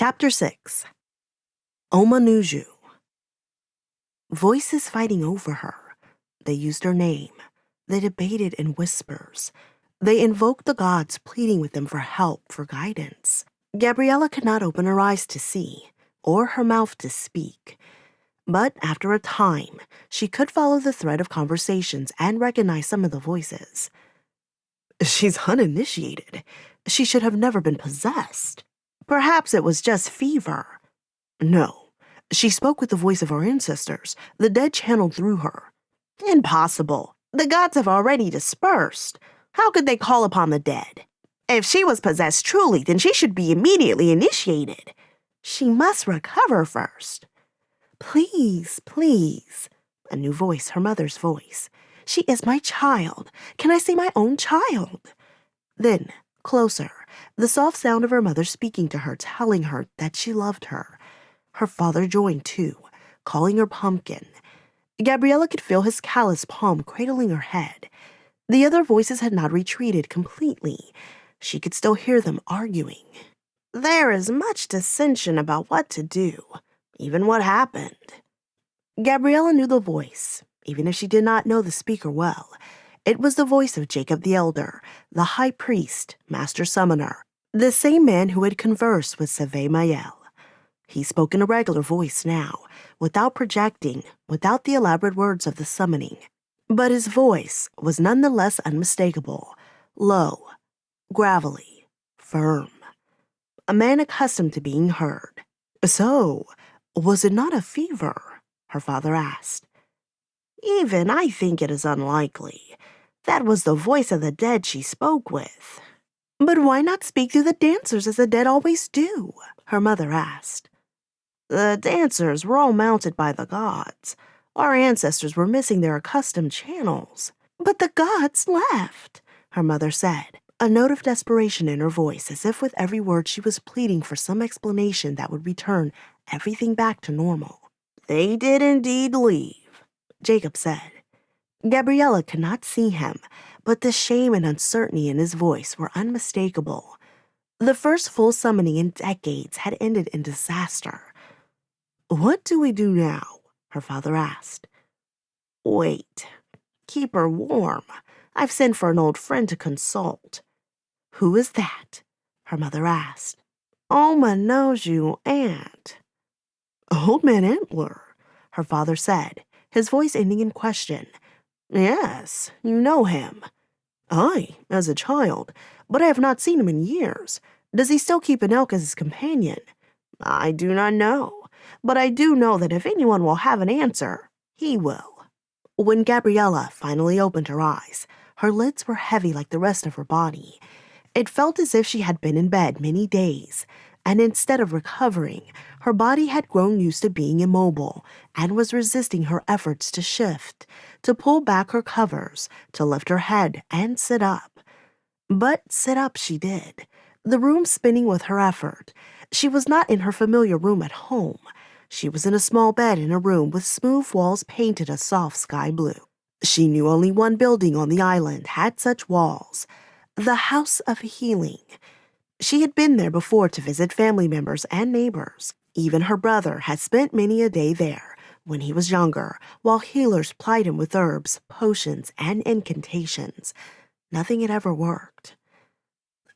Chapter 6. Omanuju. Voices fighting over her. They used her name. They debated in whispers. They invoked the gods, pleading with them for help, for guidance. Gabriella could not open her eyes to see, or her mouth to speak. But after a time, she could follow the thread of conversations and recognize some of the voices. She's uninitiated. She should have never been possessed. Perhaps it was just fever. No, she spoke with the voice of our ancestors, the dead channeled through her. Impossible. The gods have already dispersed. How could they call upon the dead? If she was possessed truly, then she should be immediately initiated. She must recover first. Please, please. A new voice, her mother's voice. She is my child. Can I see my own child? Then, closer, the soft sound of her mother speaking to her, telling her that she loved her. Her father joined too, calling her Pumpkin. Gabriella could feel his callous palm cradling her head. The other voices had not retreated completely. She could still hear them arguing. There is much dissension about what to do, even what happened. Gabriella knew the voice, even if she did not know the speaker well. It was the voice of Jacob the Elder, the high priest, master summoner, the same man who had conversed with Sade. He spoke in a regular voice now, without projecting, without the elaborate words of the summoning. But his voice was nonetheless unmistakable, low, gravelly, firm. A man accustomed to being heard. So, was it not a fever? Her father asked. Even I think it is unlikely. That was the voice of the dead she spoke with. But why not speak through the dancers as the dead always do? Her mother asked. The dancers were all mounted by the gods. Our ancestors were missing their accustomed channels. But the gods left, her mother said, a note of desperation in her voice, as if with every word she was pleading for some explanation that would return everything back to normal. They did indeed leave, Jacob said. Gabriella could not see him, but the shame and uncertainty in his voice were unmistakable. The first full summoning in decades had ended in disaster. What do we do now? Her father asked. Wait. Keep her warm. I've sent for an old friend to consult. Who is that? Her mother asked. Omanuju, aunt. Old Man Antler, her father said, his voice ending in question. Yes, you know him. Aye, as a child, but I have not seen him in years. Does he still keep an elk as his companion? I do not know. But I do know that if anyone will have an answer, he will. When Gabriella finally opened her eyes, her lids were heavy like the rest of her body. It felt as if she had been in bed many days, and instead of recovering, her body had grown used to being immobile and was resisting her efforts to shift, to pull back her covers, to lift her head and sit up. But sit up she did, the room spinning with her effort. She was not in her familiar room at home. She was in a small bed in a room with smooth walls painted a soft sky blue. She knew only one building on the island had such walls, the House of Healing. She had been there before to visit family members and neighbors. Even her brother had spent many a day there when he was younger, while healers plied him with herbs, potions, and incantations. Nothing had ever worked.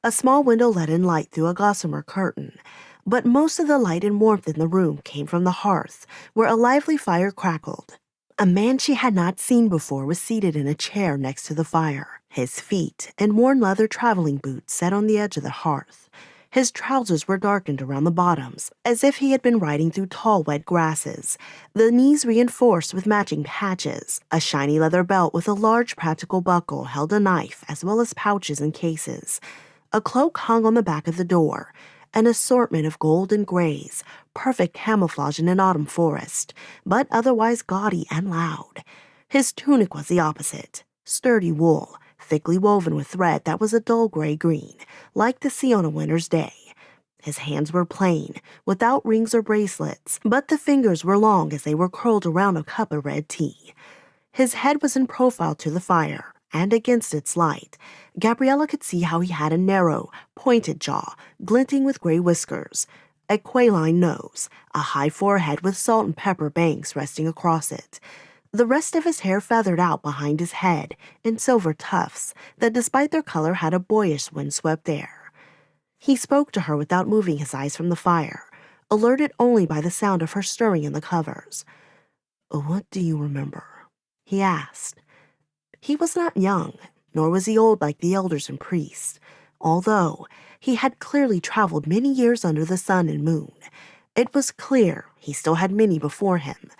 A small window let in light through a gossamer curtain, but most of the light and warmth in the room came from the hearth, where a lively fire crackled. A man she had not seen before was seated in a chair next to the fire, his feet in worn leather traveling boots set on the edge of the hearth. His trousers were darkened around the bottoms, as if he had been riding through tall, wet grasses, the knees reinforced with matching patches. A shiny leather belt with a large practical buckle held a knife as well as pouches and cases. A cloak hung on the back of the door, an assortment of gold and grays, perfect camouflage in an autumn forest, but otherwise gaudy and loud. His tunic was the opposite, sturdy wool, thickly woven with thread that was a dull gray-green, like the sea on a winter's day. His hands were plain, without rings or bracelets, but the fingers were long as they were curled around a cup of red tea. His head was in profile to the fire, and against its light, Gabriella could see how he had a narrow, pointed jaw, glinting with gray whiskers, a quailine nose, a high forehead with salt and pepper banks resting across it. The rest of his hair feathered out behind his head in silver tufts that, despite their color, had a boyish windswept air. He spoke to her without moving his eyes from the fire, alerted only by the sound of her stirring in the covers. "What do you remember?" he asked. He was not young, nor was he old like the elders and priests. Although he had clearly traveled many years under the sun and moon, it was clear he still had many before him.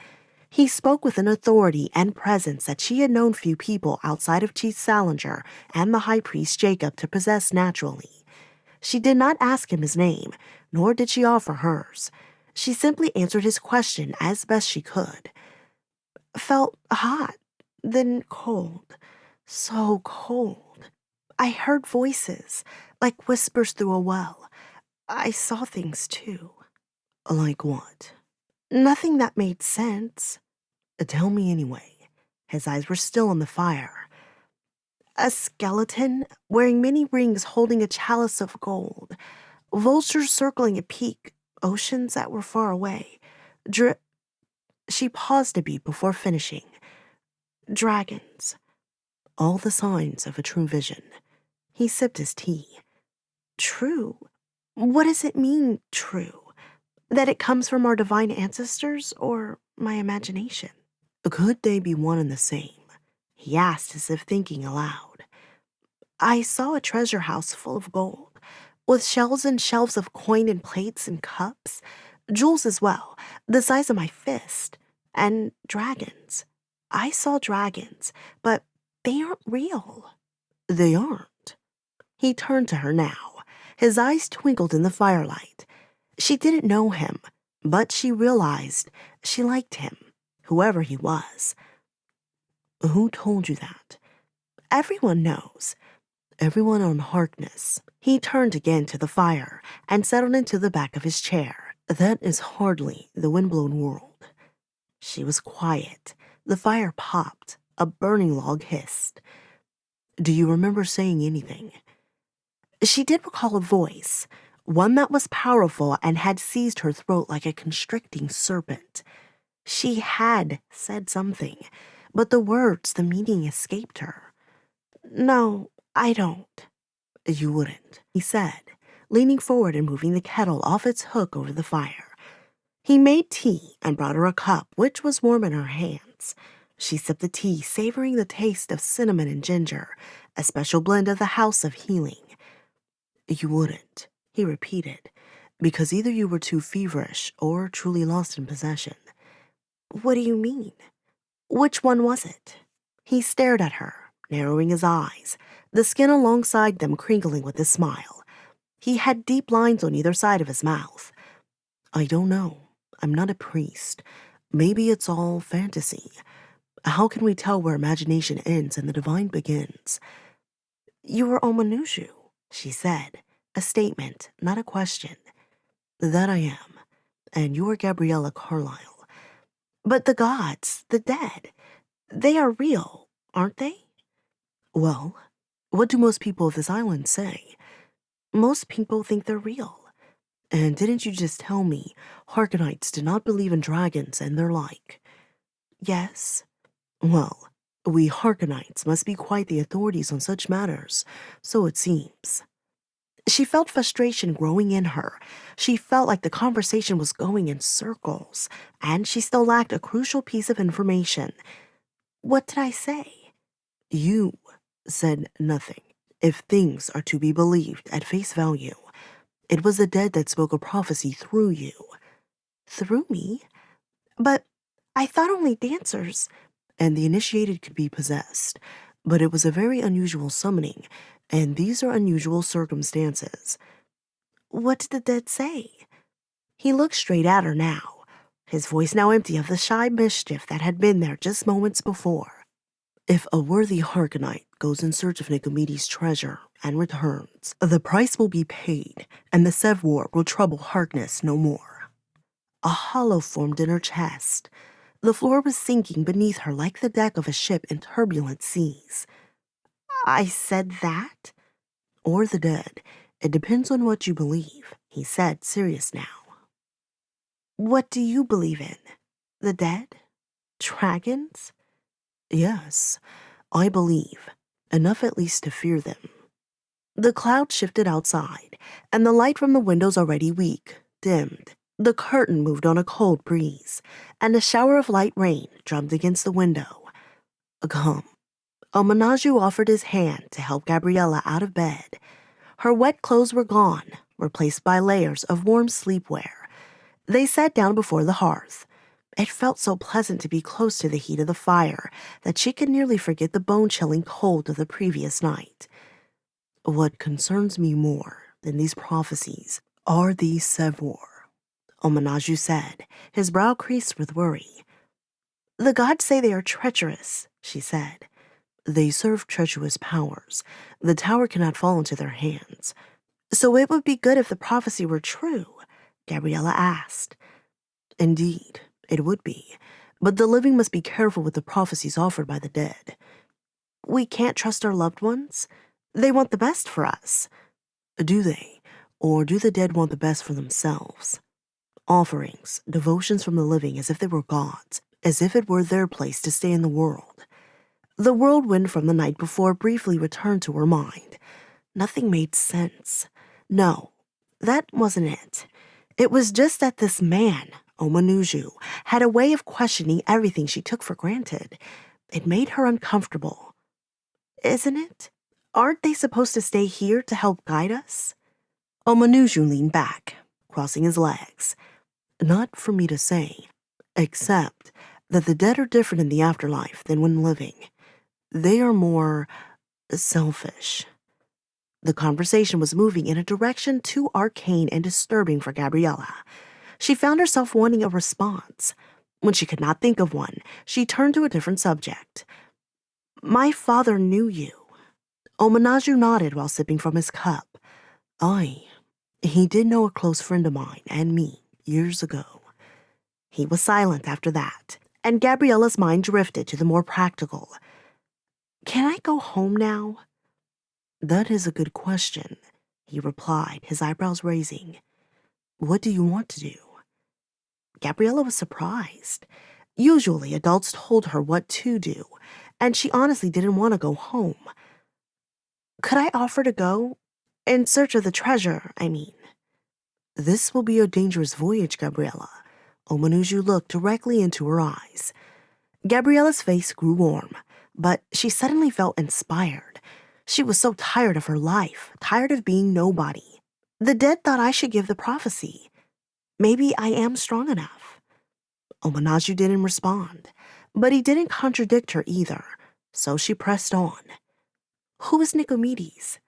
He spoke with an authority and presence that she had known few people outside of Chief Salinger and the high priest Jacob to possess naturally. She did not ask him his name, nor did she offer hers. She simply answered his question as best she could. "Felt hot, then cold, so cold. I heard voices, like whispers through a well. I saw things too." "Like what?" "Nothing that made sense." "Tell me anyway." His eyes were still on the fire. "A skeleton, wearing many rings holding a chalice of gold. Vultures circling a peak, oceans that were far away. She paused a beat before finishing. "Dragons." All the signs of a true vision. He sipped his tea. "True? What does it mean, true? That it comes from our divine ancestors or my imagination?" "Could they be one and the same?" he asked as if thinking aloud. "I saw a treasure house full of gold, with shelves and shelves of coin and plates and cups, jewels as well, the size of my fist, and dragons. I saw dragons, but they aren't real." "They aren't?" He turned to her now. His eyes twinkled in the firelight. She didn't know him, but she realized she liked him, whoever he was. "Who told you that?" "Everyone knows." "Everyone on Harkness." He turned again to the fire and settled into the back of his chair. "That is hardly the windblown world." She was quiet. The fire popped. A burning log hissed. "Do you remember saying anything?" She did recall a voice, one that was powerful and had seized her throat like a constricting serpent. She had said something, but the words, the meaning escaped her. "No, I don't." "You wouldn't," he said, leaning forward and moving the kettle off its hook over the fire. He made tea and brought her a cup, which was warm in her hands. She sipped the tea, savoring the taste of cinnamon and ginger, a special blend of the House of Healing. "You wouldn't," he repeated, "because either you were too feverish or truly lost in possession." "What do you mean? Which one was it?" He stared at her, narrowing his eyes, the skin alongside them crinkling with a smile. He had deep lines on either side of his mouth. "I don't know. I'm not a priest. Maybe it's all fantasy. How can we tell where imagination ends and the divine begins?" "You were Omanushu," she said, a statement, not a question. "That I am. And you are Gabriella Carlyle." "But the gods, the dead, they are real, aren't they?" "Well, what do most people of this island say?" "Most people think they're real." "And didn't you just tell me Harkonites do not believe in dragons and their like?" "Yes." "Well, we Harkonites must be quite the authorities on such matters, so it seems." She felt frustration growing in her. She felt like the conversation was going in circles, and she still lacked a crucial piece of information. "What did I say?" "You said nothing. If things are to be believed at face value, it was the dead that spoke a prophecy through you." "Through me? But I thought only dancers." "And the initiated could be possessed, but it was a very unusual summoning, and these are unusual circumstances." "What did the dead say?" He looked straight at her now, his voice now empty of the shy mischief that had been there just moments before. "If a worthy Harkonite goes in search of Nicomedes' treasure and returns, the price will be paid, and the Sev War will trouble Harkness no more." A hollow formed in her chest. The floor was sinking beneath her like the deck of a ship in turbulent seas. "I said that?" "Or the dead. It depends on what you believe," he said, serious now. What do you believe in? The dead? Dragons? Yes, I believe. Enough at least to fear them. The cloud shifted outside, and the light from the windows already weak dimmed. The curtain moved on a cold breeze, and a shower of light rain drummed against the window. Come. Omanaju offered his hand to help Gabriella out of bed. Her wet clothes were gone, replaced by layers of warm sleepwear. They sat down before the hearth. It felt so pleasant to be close to the heat of the fire that she could nearly forget the bone-chilling cold of the previous night. What concerns me more than these prophecies are these Sevor, Omanaju said, his brow creased with worry. The gods say they are treacherous, she said. They serve treacherous powers. The tower cannot fall into their hands. So it would be good if the prophecy were true, Gabriella asked. Indeed, it would be. But the living must be careful with the prophecies offered by the dead. We can't trust our loved ones. They want the best for us. Do they? Or do the dead want the best for themselves? Offerings, devotions from the living as if they were gods, as if it were their place to stay in the world. The whirlwind from the night before briefly returned to her mind. Nothing made sense. No, that wasn't it. It was just that this man, Omanuju, had a way of questioning everything she took for granted. It made her uncomfortable. Isn't it? Aren't they supposed to stay here to help guide us? Omanuju leaned back, crossing his legs. Not for me to say, except that the dead are different in the afterlife than when living. They are more selfish. The conversation was moving in a direction too arcane and disturbing for Gabriella. She found herself wanting a response. When she could not think of one, she turned to a different subject. My father knew you. Omanaju nodded while sipping from his cup. He did know a close friend of mine and me years ago. He was silent after that, and Gabriella's mind drifted to the more practical. Can I go home now? That is a good question, he replied, his eyebrows raising. What do you want to do? Gabriella was surprised. Usually, adults told her what to do, and she honestly didn't want to go home. Could I offer to go? In search of the treasure, I mean. This will be a dangerous voyage, Gabriella. Omanuju looked directly into her eyes. Gabriella's face grew warm, but she suddenly felt inspired. She was so tired of her life, tired of being nobody. The dead thought I should give the prophecy. Maybe I am strong enough. Omanaju didn't respond, but he didn't contradict her either, so she pressed on. Who is Nicomedes?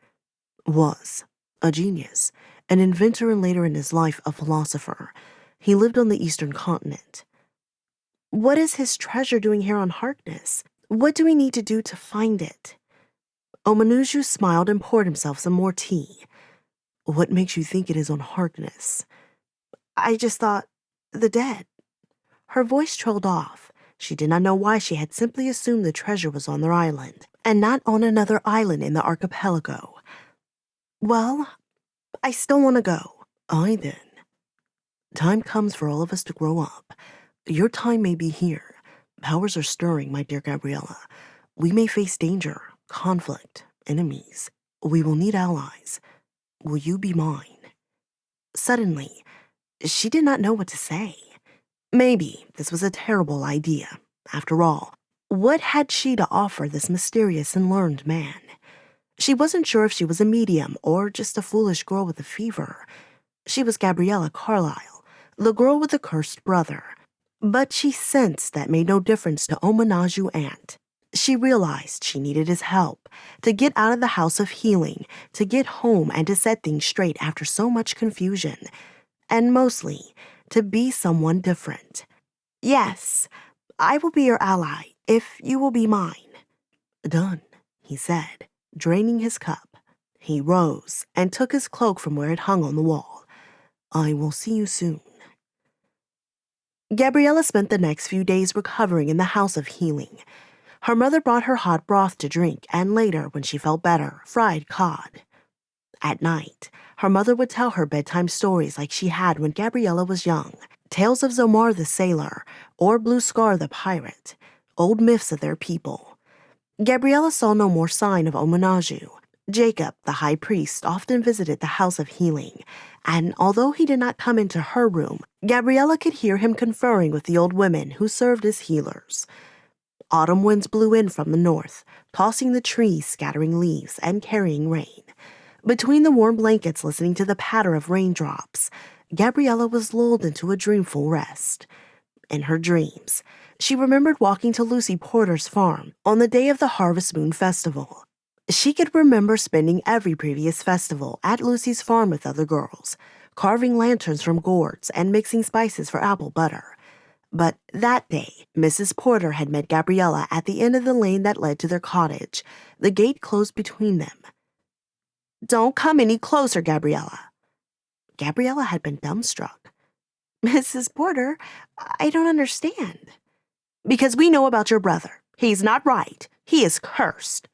Was a genius, an inventor and later in his life a philosopher. He lived on the eastern continent. What is his treasure doing here on Harkness? What do we need to do to find it? Omanuju smiled and poured himself some more tea. What makes you think it is on Harkness? I just thought, the dead. Her voice trailed off. She did not know why she had simply assumed the treasure was on their island, and not on another island in the archipelago. Well, I still want to go. Then. Time comes for all of us to grow up. Your time may be here. Powers are stirring, my dear Gabriella. We may face danger, conflict, enemies. We will need allies. Will you be mine? Suddenly, she did not know what to say. Maybe this was a terrible idea. After all, what had she to offer this mysterious and learned man? She wasn't sure if she was a medium or just a foolish girl with a fever. She was Gabriella Carlyle, the girl with the cursed brother. But she sensed that made no difference to Omanaju Aunt. She realized she needed his help to get out of the house of healing, to get home and to set things straight after so much confusion, and mostly to be someone different. Yes, I will be your ally if you will be mine. Done, he said, draining his cup. He rose and took his cloak from where it hung on the wall. I will see you soon. Gabriella spent the next few days recovering in the house of healing. Her mother brought her hot broth to drink, and later, when she felt better, fried cod. At night, her mother would tell her bedtime stories like she had when Gabriella was young. Tales of Zomar the sailor or Blue Scar the pirate, old myths of their people. Gabriella saw no more sign of Omanaju. Jacob, the high priest, often visited the house of healing, and although he did not come into her room, Gabriella could hear him conferring with the old women who served as healers. Autumn winds blew in from the north, tossing the trees, scattering leaves, and carrying rain. Between the warm blankets listening to the patter of raindrops, Gabriella was lulled into a dreamful rest. In her dreams, she remembered walking to Lucy Porter's farm on the day of the Harvest Moon Festival. She could remember spending every previous festival at Lucy's farm with other girls, carving lanterns from gourds and mixing spices for apple butter. But that day, Mrs. Porter had met Gabriella at the end of the lane that led to their cottage, the gate closed between them. "Don't come any closer, Gabriella." Gabriella had been dumbstruck. "Mrs. Porter, I don't understand." "Because we know about your brother. He's not right. He is cursed."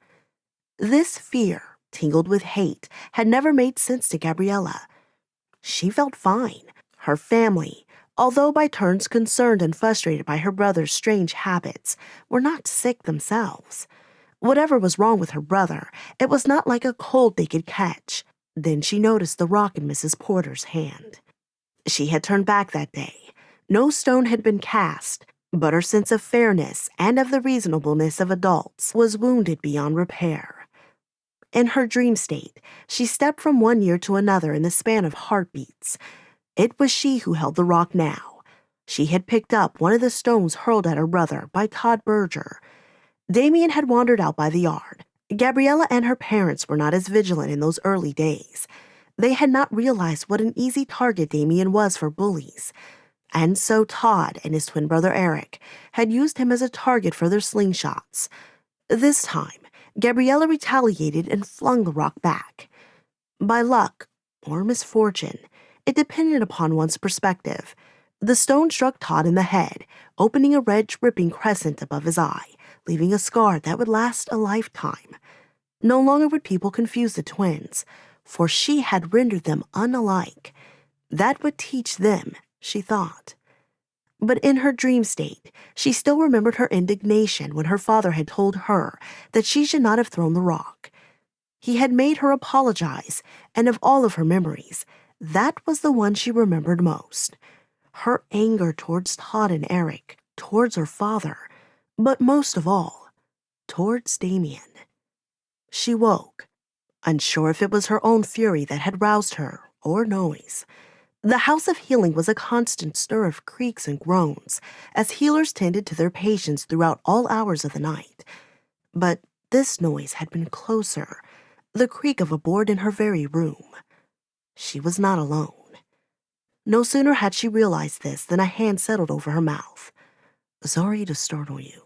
This fear, tingled with hate, had never made sense to Gabriella. She felt fine. Her family, although by turns concerned and frustrated by her brother's strange habits, were not sick themselves. Whatever was wrong with her brother, it was not like a cold they could catch. Then she noticed the rock in Mrs. Porter's hand. She had turned back that day. No stone had been cast, but her sense of fairness and of the reasonableness of adults was wounded beyond repair. In her dream state, she stepped from one year to another in the span of heartbeats. It was she who held the rock now. She had picked up one of the stones hurled at her brother by Todd Berger. Dameon had wandered out by the yard. Gabriella and her parents were not as vigilant in those early days. They had not realized what an easy target Dameon was for bullies. And so Todd and his twin brother Eric had used him as a target for their slingshots. This time, Gabriella retaliated and flung the rock back. By luck, or misfortune, it depended upon one's perspective. The stone struck Todd in the head, opening a red dripping crescent above his eye, leaving a scar that would last a lifetime. No longer would people confuse the twins, for she had rendered them unalike. That would teach them, she thought. But in her dream state, she still remembered her indignation when her father had told her that she should not have thrown the rock. He had made her apologize, and of all of her memories, that was the one she remembered most. Her anger towards Todd and Eric, towards her father, but most of all, towards Dameon. She woke, unsure if it was her own fury that had roused her or noise. The House of Healing was a constant stir of creaks and groans as healers tended to their patients throughout all hours of the night. But this noise had been closer, the creak of a board in her very room. She was not alone. No sooner had she realized this than a hand settled over her mouth. "Sorry to startle you,"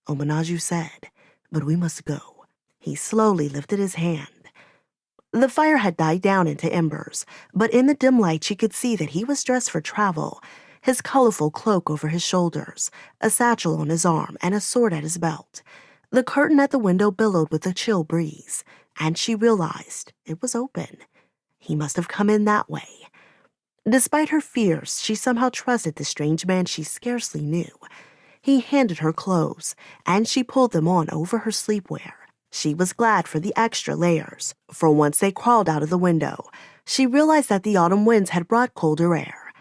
Omanaju said, "but we must go." He slowly lifted his hand. The fire had died down into embers, but in the dim light she could see that he was dressed for travel, his colorful cloak over his shoulders, a satchel on his arm, and a sword at his belt. The curtain at the window billowed with a chill breeze, and she realized it was open. He must have come in that way. Despite her fears, she somehow trusted the strange man she scarcely knew. He handed her clothes, and she pulled them on over her sleepwear. She was glad for the extra layers, for once they crawled out of the window, she realized that the autumn winds had brought colder air.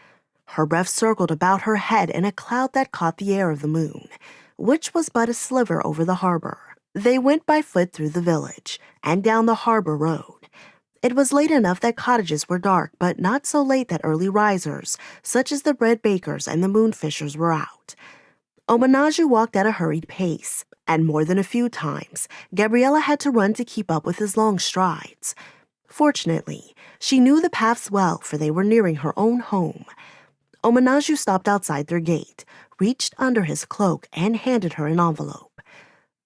Her breath circled about her head in a cloud that caught the air of the moon, which was but a sliver over the harbor. They went by foot through the village and down the harbor road. It was late enough that cottages were dark, but not so late that early risers, such as the bread bakers and the moonfishers, were out. Omanaju walked at a hurried pace, and more than a few times, Gabriella had to run to keep up with his long strides. Fortunately, she knew the paths well, for they were nearing her own home. Omanaju stopped outside their gate, reached under his cloak, and handed her an envelope.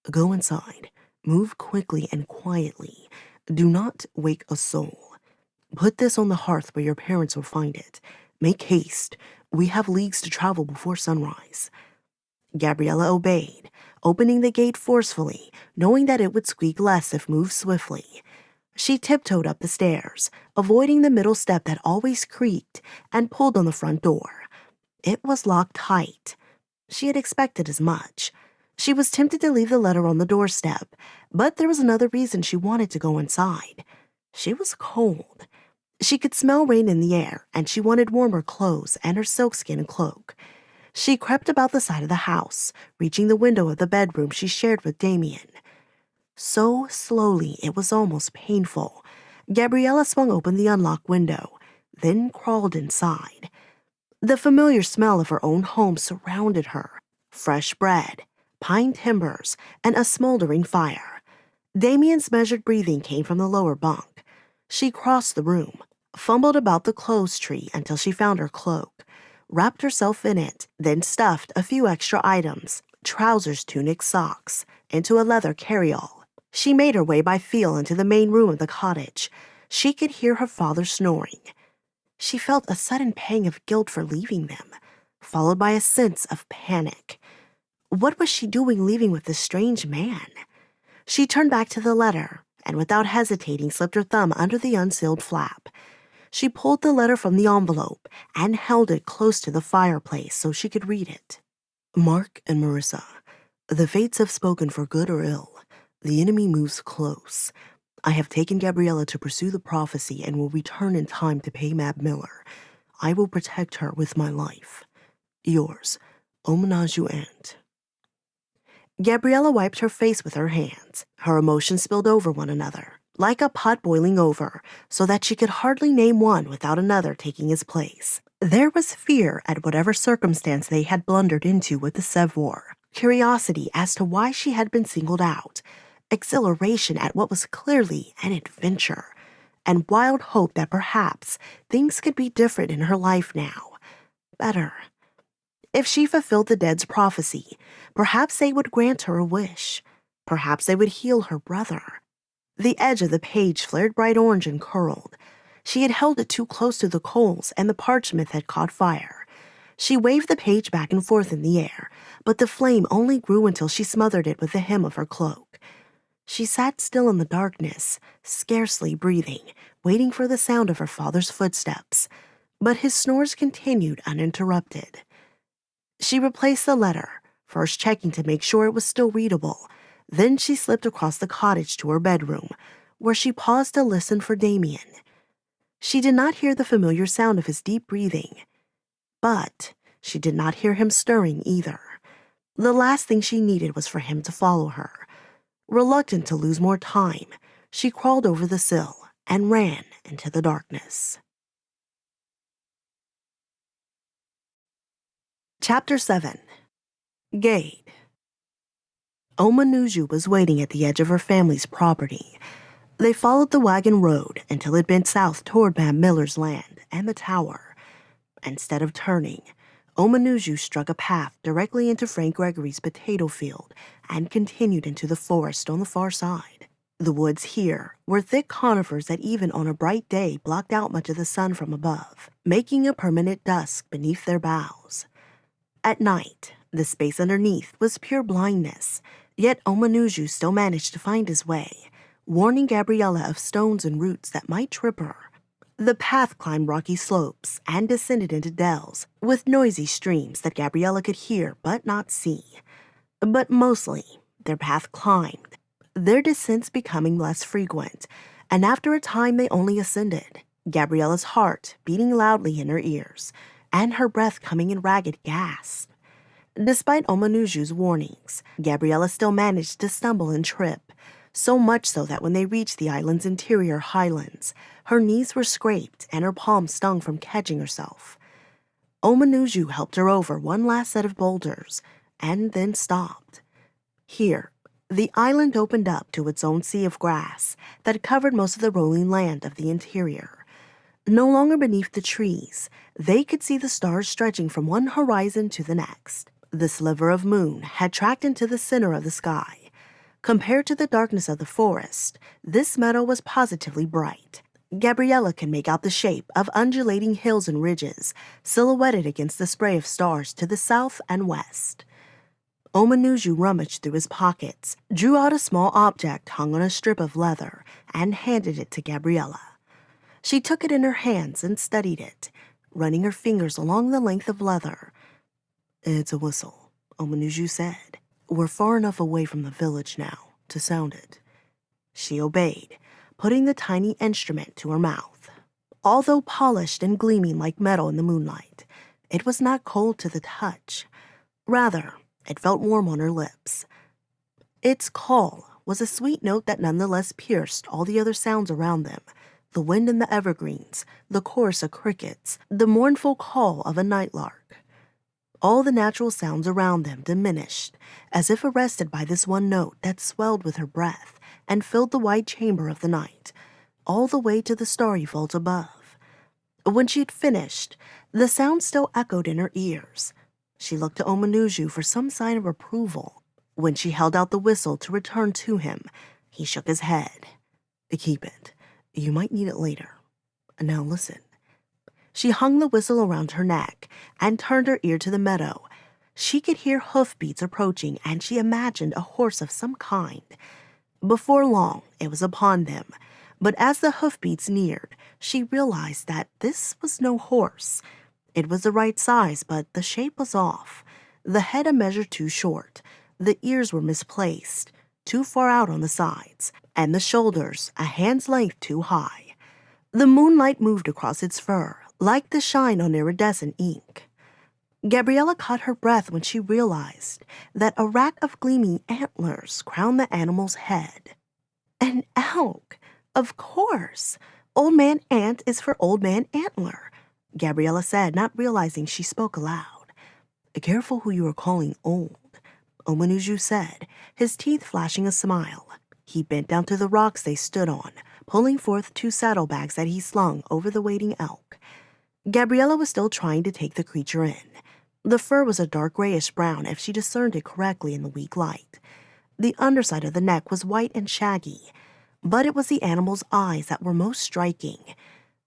"Go inside. Move quickly and quietly. Do not wake a soul. Put this on the hearth where your parents will find it. Make haste. We have leagues to travel before sunrise." Gabriella obeyed, opening the gate forcefully, knowing that it would squeak less if moved swiftly. She tiptoed up the stairs, avoiding the middle step that always creaked, and pulled on the front door. It was locked tight. She had expected as much. She was tempted to leave the letter on the doorstep, but there was another reason she wanted to go inside. She was cold. She could smell rain in the air, and she wanted warmer clothes and her silkskin cloak. She crept about the side of the house, reaching the window of the bedroom she shared with Dameon. So slowly it was almost painful. Gabriella swung open the unlocked window, then crawled inside. The familiar smell of her own home surrounded her. Fresh bread, pine timbers, and a smoldering fire. Dameon's measured breathing came from the lower bunk. She crossed the room, fumbled about the clothes tree until she found her cloak, wrapped herself in it, then stuffed a few extra items, trousers, tunics, socks, into a leather carryall. She made her way by feel into the main room of the cottage. She could hear her father snoring. She felt a sudden pang of guilt for leaving them, followed by a sense of panic. What was she doing leaving with this strange man? She turned back to the letter and without hesitating slipped her thumb under the unsealed flap. She pulled the letter from the envelope and held it close to the fireplace so she could read it. Mark and Marissa, the fates have spoken for good or ill. The enemy moves close. I have taken Gabriella to pursue the prophecy and will return in time to pay Mab Miller. I will protect her with my life. Yours, AUNDREA. Gabriella wiped her face with her hands. Her emotions spilled over one another, like a pot boiling over, so that she could hardly name one without another taking its place. There was fear at whatever circumstance they had blundered into with the Sev War, curiosity as to why she had been singled out, exhilaration at what was clearly an adventure, and wild hope that perhaps things could be different in her life now. Better. If she fulfilled the dead's prophecy, perhaps they would grant her a wish. Perhaps they would heal her brother. The edge of the page flared bright orange and curled. She had held it too close to the coals, and the parchment had caught fire. She waved the page back and forth in the air, but the flame only grew until she smothered it with the hem of her cloak. She sat still in the darkness, scarcely breathing, waiting for the sound of her father's footsteps, but his snores continued uninterrupted. She replaced the letter, first checking to make sure it was still readable. Then she slipped across the cottage to her bedroom, where she paused to listen for Dameon. She did not hear the familiar sound of his deep breathing, but she did not hear him stirring either. The last thing she needed was for him to follow her. Reluctant to lose more time, she crawled over the sill and ran into the darkness. Chapter 7. Gade. Omanuju was waiting at the edge of her family's property. They followed the wagon road until it bent south toward Mab Miller's land and the tower. Instead of turning, Omanuju struck a path directly into Frank Gregory's potato field and continued into the forest on the far side. The woods here were thick conifers that even on a bright day blocked out much of the sun from above, making a permanent dusk beneath their boughs. At night, the space underneath was pure blindness, yet Omanuju still managed to find his way, warning Gabriella of stones and roots that might trip her. The path climbed rocky slopes and descended into dells with noisy streams that Gabriella could hear but not see. But mostly, their path climbed, their descents becoming less frequent, and after a time they only ascended, Gabriella's heart beating loudly in her ears, and her breath coming in ragged gasps. Despite Omanuju's warnings, Gabriella still managed to stumble and trip, so much so that when they reached the island's interior highlands, her knees were scraped and her palms stung from catching herself. Omanuju helped her over one last set of boulders, and then stopped. Here, the island opened up to its own sea of grass that covered most of the rolling land of the interior. No longer beneath the trees, they could see the stars stretching from one horizon to the next. The sliver of moon had tracked into the center of the sky. Compared to the darkness of the forest, this meadow was positively bright. Gabriella could make out the shape of undulating hills and ridges, silhouetted against the spray of stars to the south and west. Omanuju rummaged through his pockets, drew out a small object hung on a strip of leather, and handed it to Gabriella. She took it in her hands and studied it. running her fingers along the length of leather. "It's a whistle," Omanuju said. "We're far enough away from the village now to sound it." She obeyed, putting the tiny instrument to her mouth. Although polished and gleaming like metal in the moonlight, it was not cold to the touch. Rather, it felt warm on her lips. Its call was a sweet note that nonetheless pierced all the other sounds around them: the wind in the evergreens, the chorus of crickets, the mournful call of a night lark. All the natural sounds around them diminished, as if arrested by this one note that swelled with her breath and filled the wide chamber of the night, all the way to the starry vault above. When she had finished, the sound still echoed in her ears. She looked to Omanuju for some sign of approval. When she held out the whistle to return to him, he shook his head. "Keep it. You might need it later. Now listen." She hung the whistle around her neck and turned her ear to the meadow. She could hear hoofbeats approaching, and she imagined a horse of some kind. Before long, it was upon them. But as the hoofbeats neared, she realized that this was no horse. It was the right size, but the shape was off. The head a measure too short, the ears were misplaced, too far out on the sides, and the shoulders a hand's length too high. The moonlight moved across its fur, like the shine on iridescent ink. Gabriella caught her breath when she realized that a rack of gleaming antlers crowned the animal's head. An elk! Of course! Old Man Ant is for Old Man Antler, Gabriella said, not realizing she spoke aloud. "Careful who you are calling old," Omanuju said, his teeth flashing a smile. He bent down to the rocks they stood on, pulling forth 2 saddlebags that he slung over the waiting elk. Gabriella was still trying to take the creature in. The fur was a dark grayish-brown if she discerned it correctly in the weak light. The underside of the neck was white and shaggy, but it was the animal's eyes that were most striking.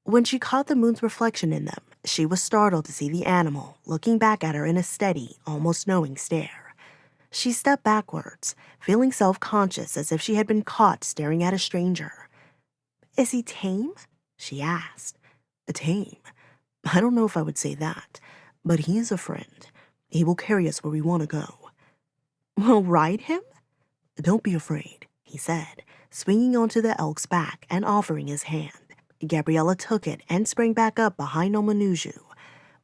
When she caught the moon's reflection in them, she was startled to see the animal looking back at her in a steady, almost knowing stare. She stepped backwards, feeling self-conscious as if she had been caught staring at a stranger. "Is he tame?" she asked. "Tame? I don't know if I would say that, but he is a friend. He will carry us where we want to go." "We'll ride him?" "Don't be afraid," he said, swinging onto the elk's back and offering his hand. Gabriella took it and sprang back up behind Omanuju.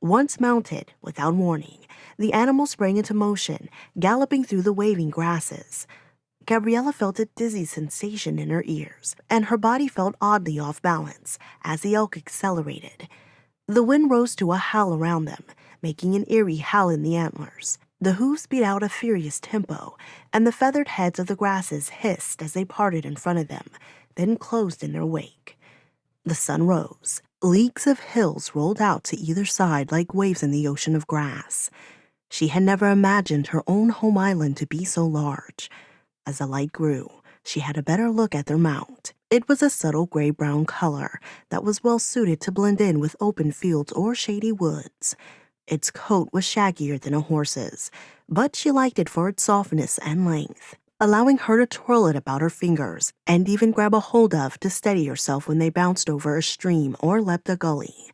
Once mounted, without warning, the animal sprang into motion, galloping through the waving grasses. Gabriella felt a dizzy sensation in her ears, and her body felt oddly off balance as the elk accelerated. The wind rose to a howl around them, making an eerie howl in the antlers. The hooves beat out a furious tempo, and the feathered heads of the grasses hissed as they parted in front of them, then closed in their wake. The sun rose. Leagues of hills rolled out to either side like waves in the ocean of grass. She had never imagined her own home island to be so large. As the light grew, she had a better look at their mount. It was a subtle gray-brown color that was well suited to blend in with open fields or shady woods. Its coat was shaggier than a horse's, but she liked it for its softness and length, allowing her to twirl it about her fingers and even grab a hold of to steady herself when they bounced over a stream or leapt a gully.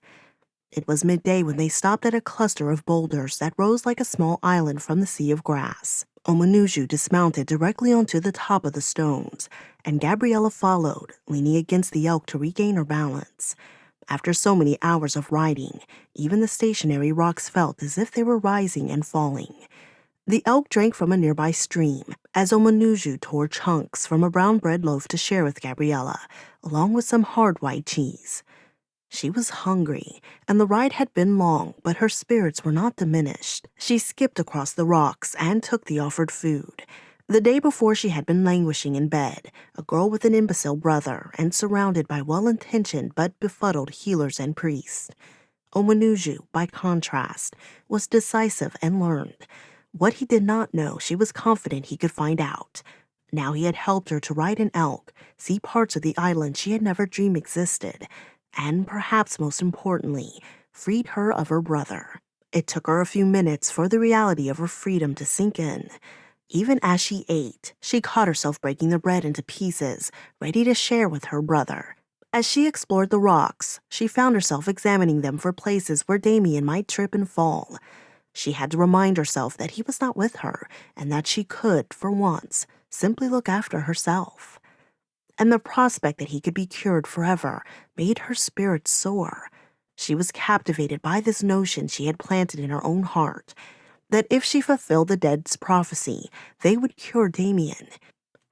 It was midday when they stopped at a cluster of boulders that rose like a small island from the sea of grass. Omanuju dismounted directly onto the top of the stones, and Gabriella followed, leaning against the elk to regain her balance. After so many hours of riding, even the stationary rocks felt as if they were rising and falling. The elk drank from a nearby stream, as Omanuju tore chunks from a brown bread loaf to share with Gabriella, along with some hard white cheese. She was hungry, and the ride had been long, but her spirits were not diminished. She skipped across the rocks and took the offered food. The day before, she had been languishing in bed, a girl with an imbecile brother, and surrounded by well-intentioned but befuddled healers and priests. Omanuju, by contrast, was decisive and learned. What he did not know, she was confident he could find out. Now he had helped her to ride an elk, see parts of the island she had never dreamed existed, and perhaps most importantly, freed her of her brother. It took her a few minutes for the reality of her freedom to sink in. Even as she ate, she caught herself breaking the bread into pieces, ready to share with her brother. As she explored the rocks, she found herself examining them for places where Dameon might trip and fall. She had to remind herself that he was not with her and that she could, for once, simply look after herself. And the prospect that he could be cured forever made her spirit soar. She was captivated by this notion she had planted in her own heart, that if she fulfilled the dead's prophecy, they would cure Dameon.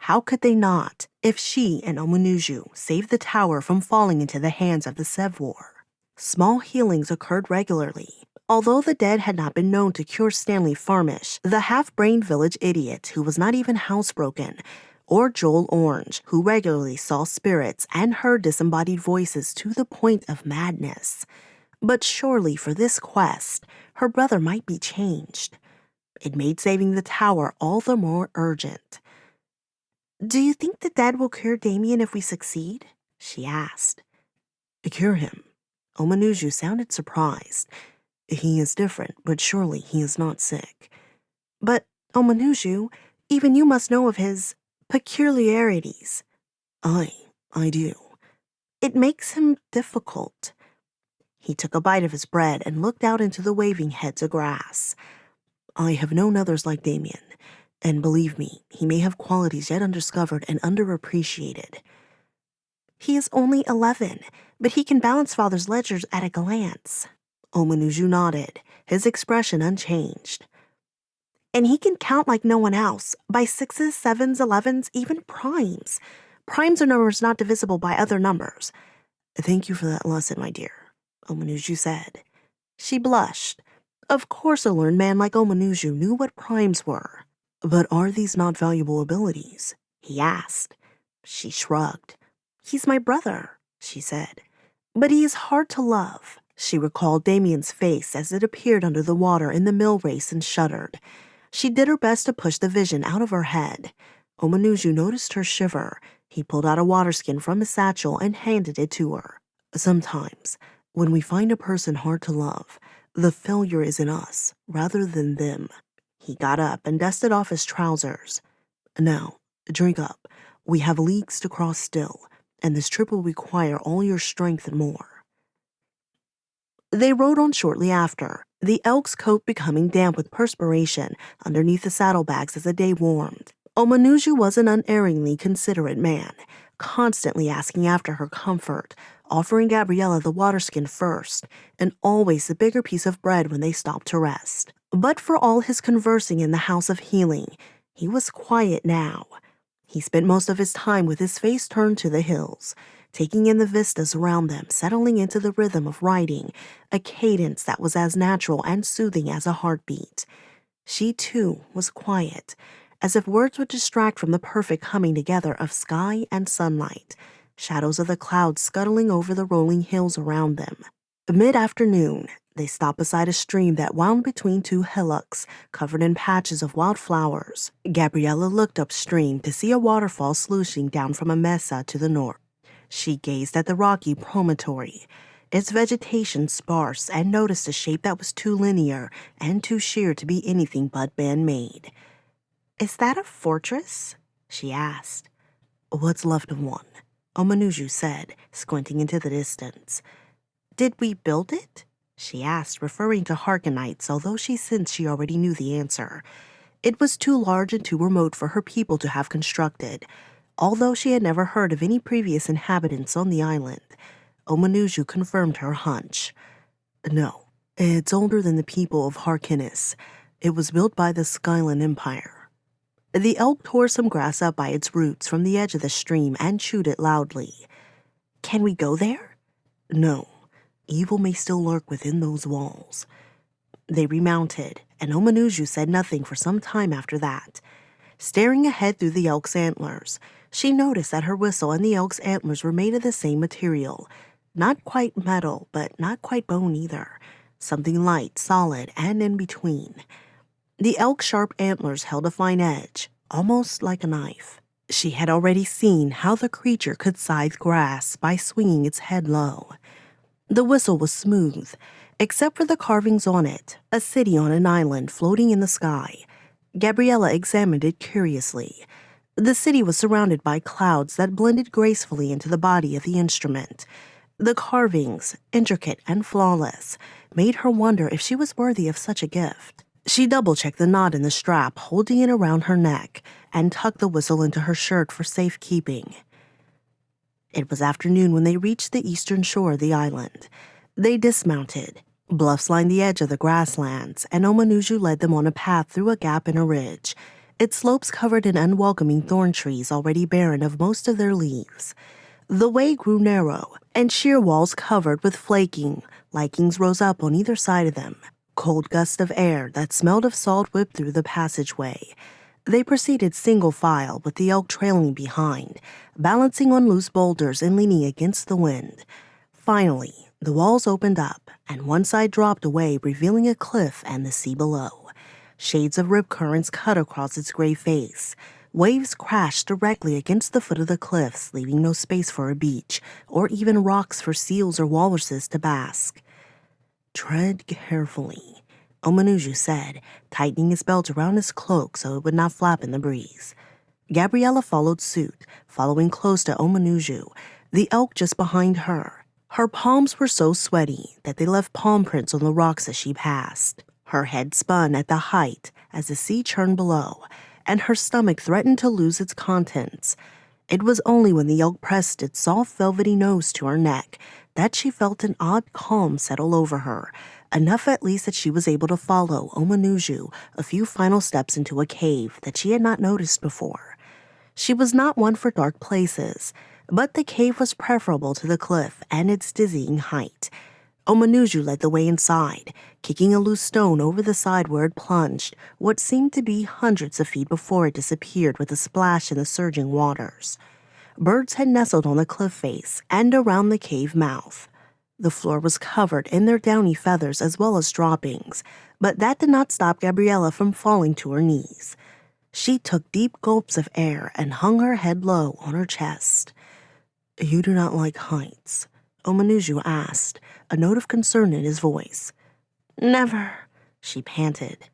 How could they not, if she and Omanuju saved the tower from falling into the hands of the Sevwar? Small healings occurred regularly. Although the dead had not been known to cure Stanley Farmish, the half-brained village idiot who was not even housebroken, or Joel Orange, who regularly saw spirits and heard disembodied voices to the point of madness. But surely for this quest, her brother might be changed. It made saving the tower all the more urgent. "Do you think the dead will cure Dameon if we succeed?" she asked. "Cure him?" Omanuju sounded surprised. "He is different, but surely he is not sick." "But, Omanuju, even you must know of his peculiarities." I do." "It makes him difficult." He took a bite of his bread and looked out into the waving heads of grass. "I have known others like Dameon, and believe me, he may have qualities yet undiscovered and underappreciated." "He is only 11, but he can balance father's ledgers at a glance." Omanuju nodded, his expression unchanged. "And he can count like no one else, by 6s, 7s, 11s, even primes. Primes are numbers not divisible by other numbers." "Thank you for that lesson, my dear," Omanuju said. She blushed. Of course a learned man like Omanuju knew what primes were. "But are these not valuable abilities?" he asked. She shrugged. "He's my brother," she said. "But he is hard to love." She recalled Dameon's face as it appeared under the water in the mill race and shuddered. She did her best to push the vision out of her head. Omanuju noticed her shiver. He pulled out a water skin from his satchel and handed it to her. "Sometimes, when we find a person hard to love, the failure is in us rather than them." He got up and dusted off his trousers. "Now, drink up. We have leagues to cross still, and this trip will require all your strength and more." They rode on shortly after, the elk's coat becoming damp with perspiration underneath the saddlebags as the day warmed. Omanuju was an unerringly considerate man, constantly asking after her comfort, offering Gabriella the waterskin first, and always the bigger piece of bread when they stopped to rest. But for all his conversing in the House of Healing, he was quiet now. He spent most of his time with his face turned to the hills, taking in the vistas around them, settling into the rhythm of writing, a cadence that was as natural and soothing as a heartbeat. She, too, was quiet, as if words would distract from the perfect coming together of sky and sunlight, shadows of the clouds scuttling over the rolling hills around them. Mid-afternoon, they stopped beside a stream that wound between two hillocks covered in patches of wild flowers. Gabriella looked upstream to see a waterfall sluicing down from a mesa to the north. She gazed at the rocky promontory, its vegetation sparse, and noticed a shape that was too linear and too sheer to be anything but man-made. "Is that a fortress?" she asked. "What's left of one," Omanuju said, squinting into the distance. "Did we build it?" she asked, referring to Harkonites, although she sensed she already knew the answer. It was too large and too remote for her people to have constructed, although she had never heard of any previous inhabitants on the island. Omanuju confirmed her hunch. "No, it's older than the people of Harkinis. It was built by the Skyland Empire." The elk tore some grass up by its roots from the edge of the stream and chewed it loudly. "Can we go there?" "No. Evil may still lurk within those walls." They remounted, and Omanuju said nothing for some time after that. Staring ahead through the elk's antlers, she noticed that her whistle and the elk's antlers were made of the same material. Not quite metal, but not quite bone either. Something light, solid, and in between. The elk's sharp antlers held a fine edge, almost like a knife. She had already seen how the creature could scythe grass by swinging its head low. The whistle was smooth, except for the carvings on it, a city on an island floating in the sky. Gabriella examined it curiously. The city was surrounded by clouds that blended gracefully into the body of the instrument. The carvings, intricate and flawless, made her wonder if she was worthy of such a gift. She double-checked the knot in the strap, holding it around her neck, and tucked the whistle into her shirt for safekeeping. It was afternoon when they reached the eastern shore of the island. They dismounted. Bluffs lined the edge of the grasslands, and Omanuju led them on a path through a gap in a ridge, its slopes covered in unwelcoming thorn trees already barren of most of their leaves. The way grew narrow, and sheer walls covered with flaking. Lichens rose up on either side of them. Cold gusts of air that smelled of salt whipped through the passageway. They proceeded single file, with the elk trailing behind, balancing on loose boulders and leaning against the wind. Finally, the walls opened up, and one side dropped away, revealing a cliff and the sea below. Shades of rip currents cut across its gray face. Waves crashed directly against the foot of the cliffs, leaving no space for a beach, or even rocks for seals or walruses to bask. "Tread carefully," Omanuju said, tightening his belt around his cloak so it would not flap in the breeze. Gabriella followed suit, following close to Omanuju, the elk just behind her. Her palms were so sweaty that they left palm prints on the rocks as she passed. Her head spun at the height as the sea churned below, and her stomach threatened to lose its contents. It was only when the elk pressed its soft velvety nose to her neck that she felt an odd calm settle over her, enough at least that she was able to follow Omanuju a few final steps into a cave that she had not noticed before. She was not one for dark places, but the cave was preferable to the cliff and its dizzying height. Omanuju led the way inside, kicking a loose stone over the side where it plunged, what seemed to be hundreds of feet before it disappeared with a splash in the surging waters. Birds had nestled on the cliff face and around the cave mouth. The floor was covered in their downy feathers as well as droppings, but that did not stop Gabriella from falling to her knees. She took deep gulps of air and hung her head low on her chest. "You do not like heights?" Omanuju asked, a note of concern in his voice. "Never," she panted.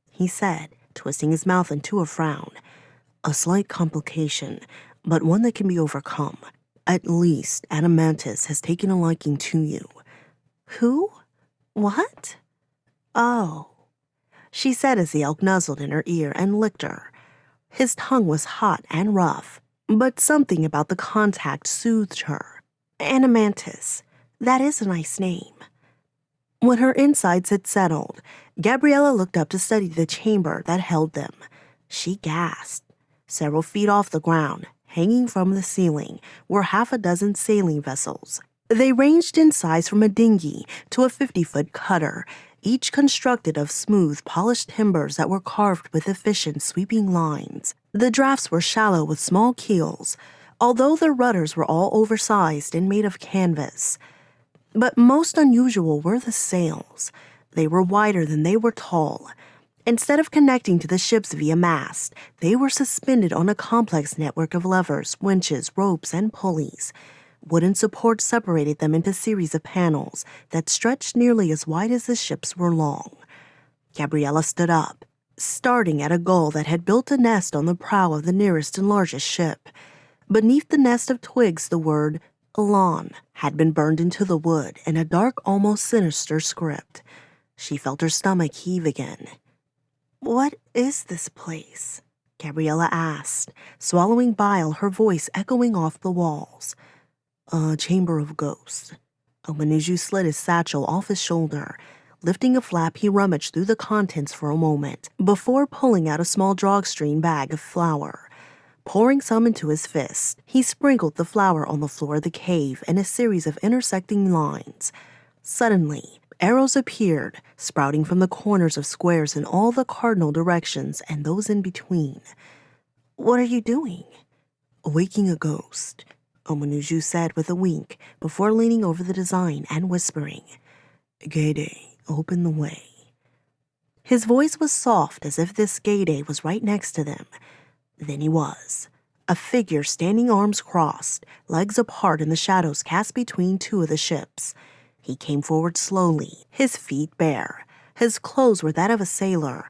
He said, twisting his mouth into a frown. "A slight complication, but one that can be overcome. At least Adamantis has taken a liking to you." "Who? What?" "Oh," she said as the elk nuzzled in her ear and licked her. His tongue was hot and rough, but something about the contact soothed her. "Adamantis, that is a nice name." When her insides had settled, Gabriella looked up to study the chamber that held them. She gasped. Several feet off the ground, hanging from the ceiling, were half a dozen sailing vessels. They ranged in size from a dinghy to a 50-foot cutter, each constructed of smooth, polished timbers that were carved with efficient, sweeping lines. The drafts were shallow with small keels, although their rudders were all oversized and made of canvas. But most unusual were the sails. They were wider than they were tall. Instead of connecting to the ships via mast, they were suspended on a complex network of levers, winches, ropes, and pulleys. Wooden supports separated them into series of panels that stretched nearly as wide as the ships were long. Gabriella stood up, starting at a gull that had built a nest on the prow of the nearest and largest ship. Beneath the nest of twigs, the word "Elan" had been burned into the wood in a dark, almost sinister script. She felt her stomach heave again. "What is this place?" Gabriella asked, swallowing bile, her voice echoing off the walls. "A chamber of ghosts." Omanuju slid his satchel off his shoulder. Lifting a flap, he rummaged through the contents for a moment before pulling out a small drawstring bag of flour. Pouring some into his fist, he sprinkled the flour on the floor of the cave in a series of intersecting lines. Suddenly, arrows appeared, sprouting from the corners of squares in all the cardinal directions and those in between. "What are you doing?" "Waking a ghost," Omanuju said with a wink before leaning over the design and whispering, "Gede, open the way." His voice was soft as if this Gede was right next to them. Then he was. A figure standing arms crossed, legs apart in the shadows cast between two of the ships. He came forward slowly, his feet bare. His clothes were that of a sailor,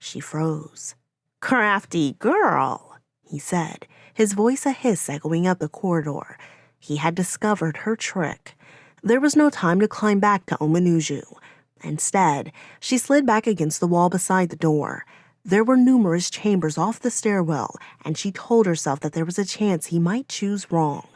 She froze. "Crafty girl," he said, his voice a hiss echoing up the corridor. He had discovered her trick. There was no time to climb back to Omanuju. Instead, she slid back against the wall beside the door. There were numerous chambers off the stairwell, and she told herself that there was a chance he might choose wrong.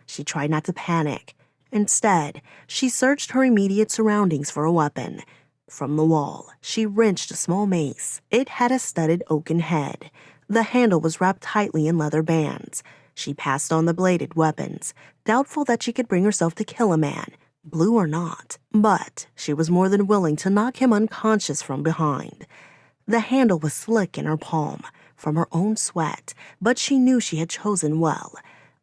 She tried not to panic. Instead, she searched her immediate surroundings for a weapon. From the wall, she wrenched a small mace. It had a studded oaken head. The handle was wrapped tightly in leather bands. She passed on the bladed weapons, doubtful that she could bring herself to kill a man, blue or not. But she was more than willing to knock him unconscious from behind. The handle was slick in her palm, from her own sweat, but she knew she had chosen well.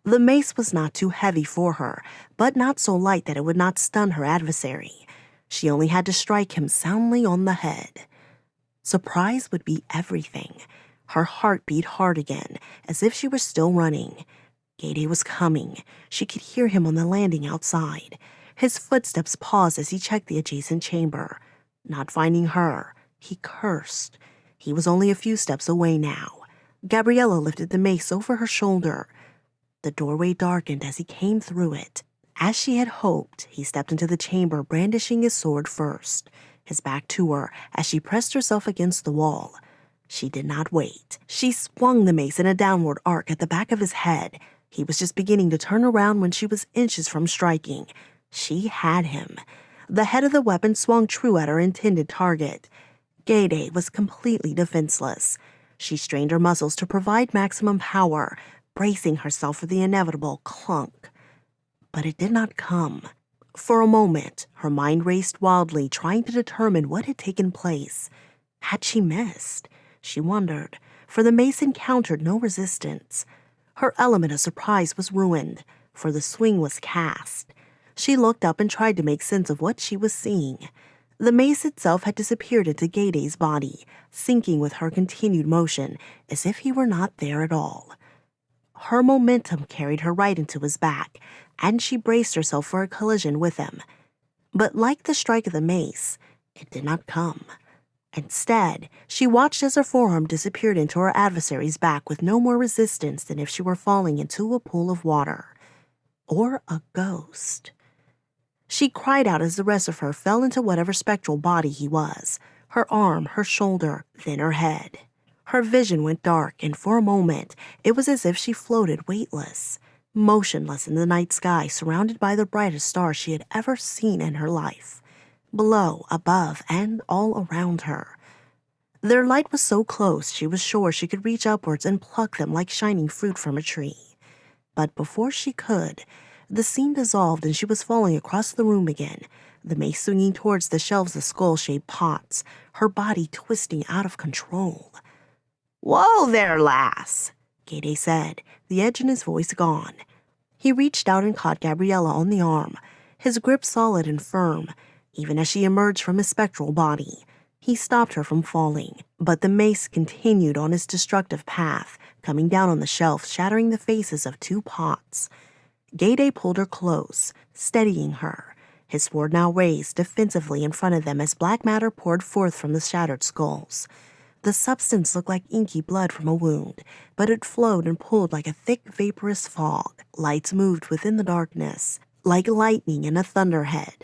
The mace was not too heavy for her, but not so light that it would not stun her adversary. She only had to strike him soundly on the head. Surprise would be everything. Her heart beat hard again, as if she were still running. Sade was coming. She could hear him on the landing outside. His footsteps paused as he checked the adjacent chamber. Not finding her, he cursed. He was only a few steps away now. Gabriella lifted the mace over her shoulder. The doorway darkened as he came through it. As she had hoped, he stepped into the chamber, brandishing his sword first, his back to her as she pressed herself against the wall. She did not wait. She swung the mace in a downward arc at the back of his head. He was just beginning to turn around when she was inches from striking. She had him. The head of the weapon swung true at her intended target. Sade was completely defenseless. She strained her muscles to provide maximum power, bracing herself for the inevitable clunk. But it did not come. For a moment, her mind raced wildly, trying to determine what had taken place. Had she missed? She wondered, for the mace encountered no resistance. Her element of surprise was ruined, for the swing was cast. She looked up and tried to make sense of what she was seeing. The mace itself had disappeared into Sade's body, sinking with her continued motion, as if he were not there at all. Her momentum carried her right into his back, and she braced herself for a collision with him. But like the strike of the mace, it did not come. Instead, she watched as her forearm disappeared into her adversary's back with no more resistance than if she were falling into a pool of water. Or a ghost. She cried out as the rest of her fell into whatever spectral body he was, her arm, her shoulder, then her head. Her vision went dark, and for a moment, it was as if she floated weightless, motionless in the night sky, surrounded by the brightest stars she had ever seen in her life, below, above, and all around her. Their light was so close she was sure she could reach upwards and pluck them like shining fruit from a tree. But before she could, the scene dissolved and she was falling across the room again, the mace swinging towards the shelves of skull-shaped pots, her body twisting out of control. "Whoa there, lass," Sade said, the edge in his voice gone. He reached out and caught Gabriella on the arm, his grip solid and firm, even as she emerged from his spectral body. He stopped her from falling, but the mace continued on its destructive path, coming down on the shelf, shattering the faces of two pots. Sade pulled her close, steadying her, his sword now raised defensively in front of them as black matter poured forth from the shattered skulls. The substance looked like inky blood from a wound, but it flowed and pulled like a thick, vaporous fog. Lights moved within the darkness, like lightning in a thunderhead.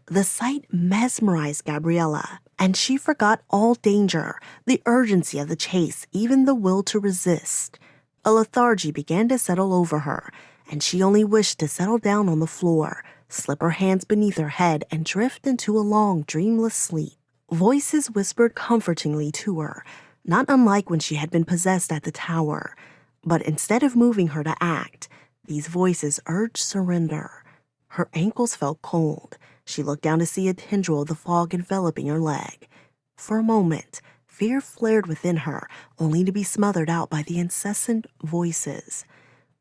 The sight mesmerized Gabriella, and she forgot all danger, the urgency of the chase, even the will to resist. A lethargy began to settle over her, and she only wished to settle down on the floor, slip her hands beneath her head, and drift into a long, dreamless sleep. Voices whispered comfortingly to her, not unlike when she had been possessed at the tower. But instead of moving her to act, these voices urged surrender. Her ankles felt cold. She looked down to see a tendril of the fog enveloping her leg. For a moment, fear flared within her, only to be smothered out by the incessant voices.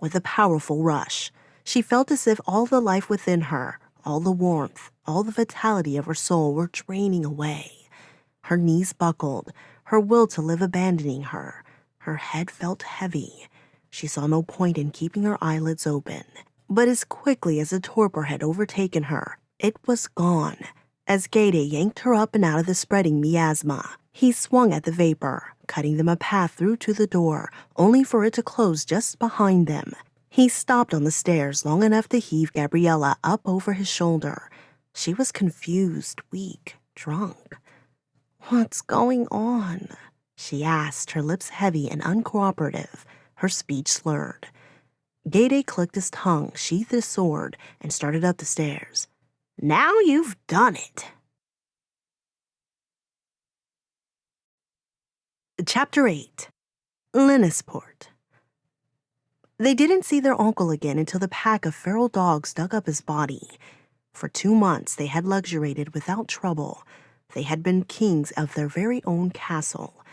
With a powerful rush, she felt as if all the life within her, all the warmth, all the vitality of her soul were draining away. Her knees buckled, her will to live abandoning her. Her head felt heavy. She saw no point in keeping her eyelids open. But as quickly as the torpor had overtaken her, it was gone. As Sade yanked her up and out of the spreading miasma, he swung at the vapor, cutting them a path through to the door, only for it to close just behind them. He stopped on the stairs long enough to heave Gabriella up over his shoulder. She was confused, weak, drunk. "What's going on?" she asked, her lips heavy and uncooperative, her speech slurred. Sade clicked his tongue, sheathed his sword, and started up the stairs. "Now you've done it." Chapter 8. Linnisport. They didn't see their uncle again until the pack of feral dogs dug up his body. For 2 months they had luxuriated without trouble. They had been kings of their very own castle.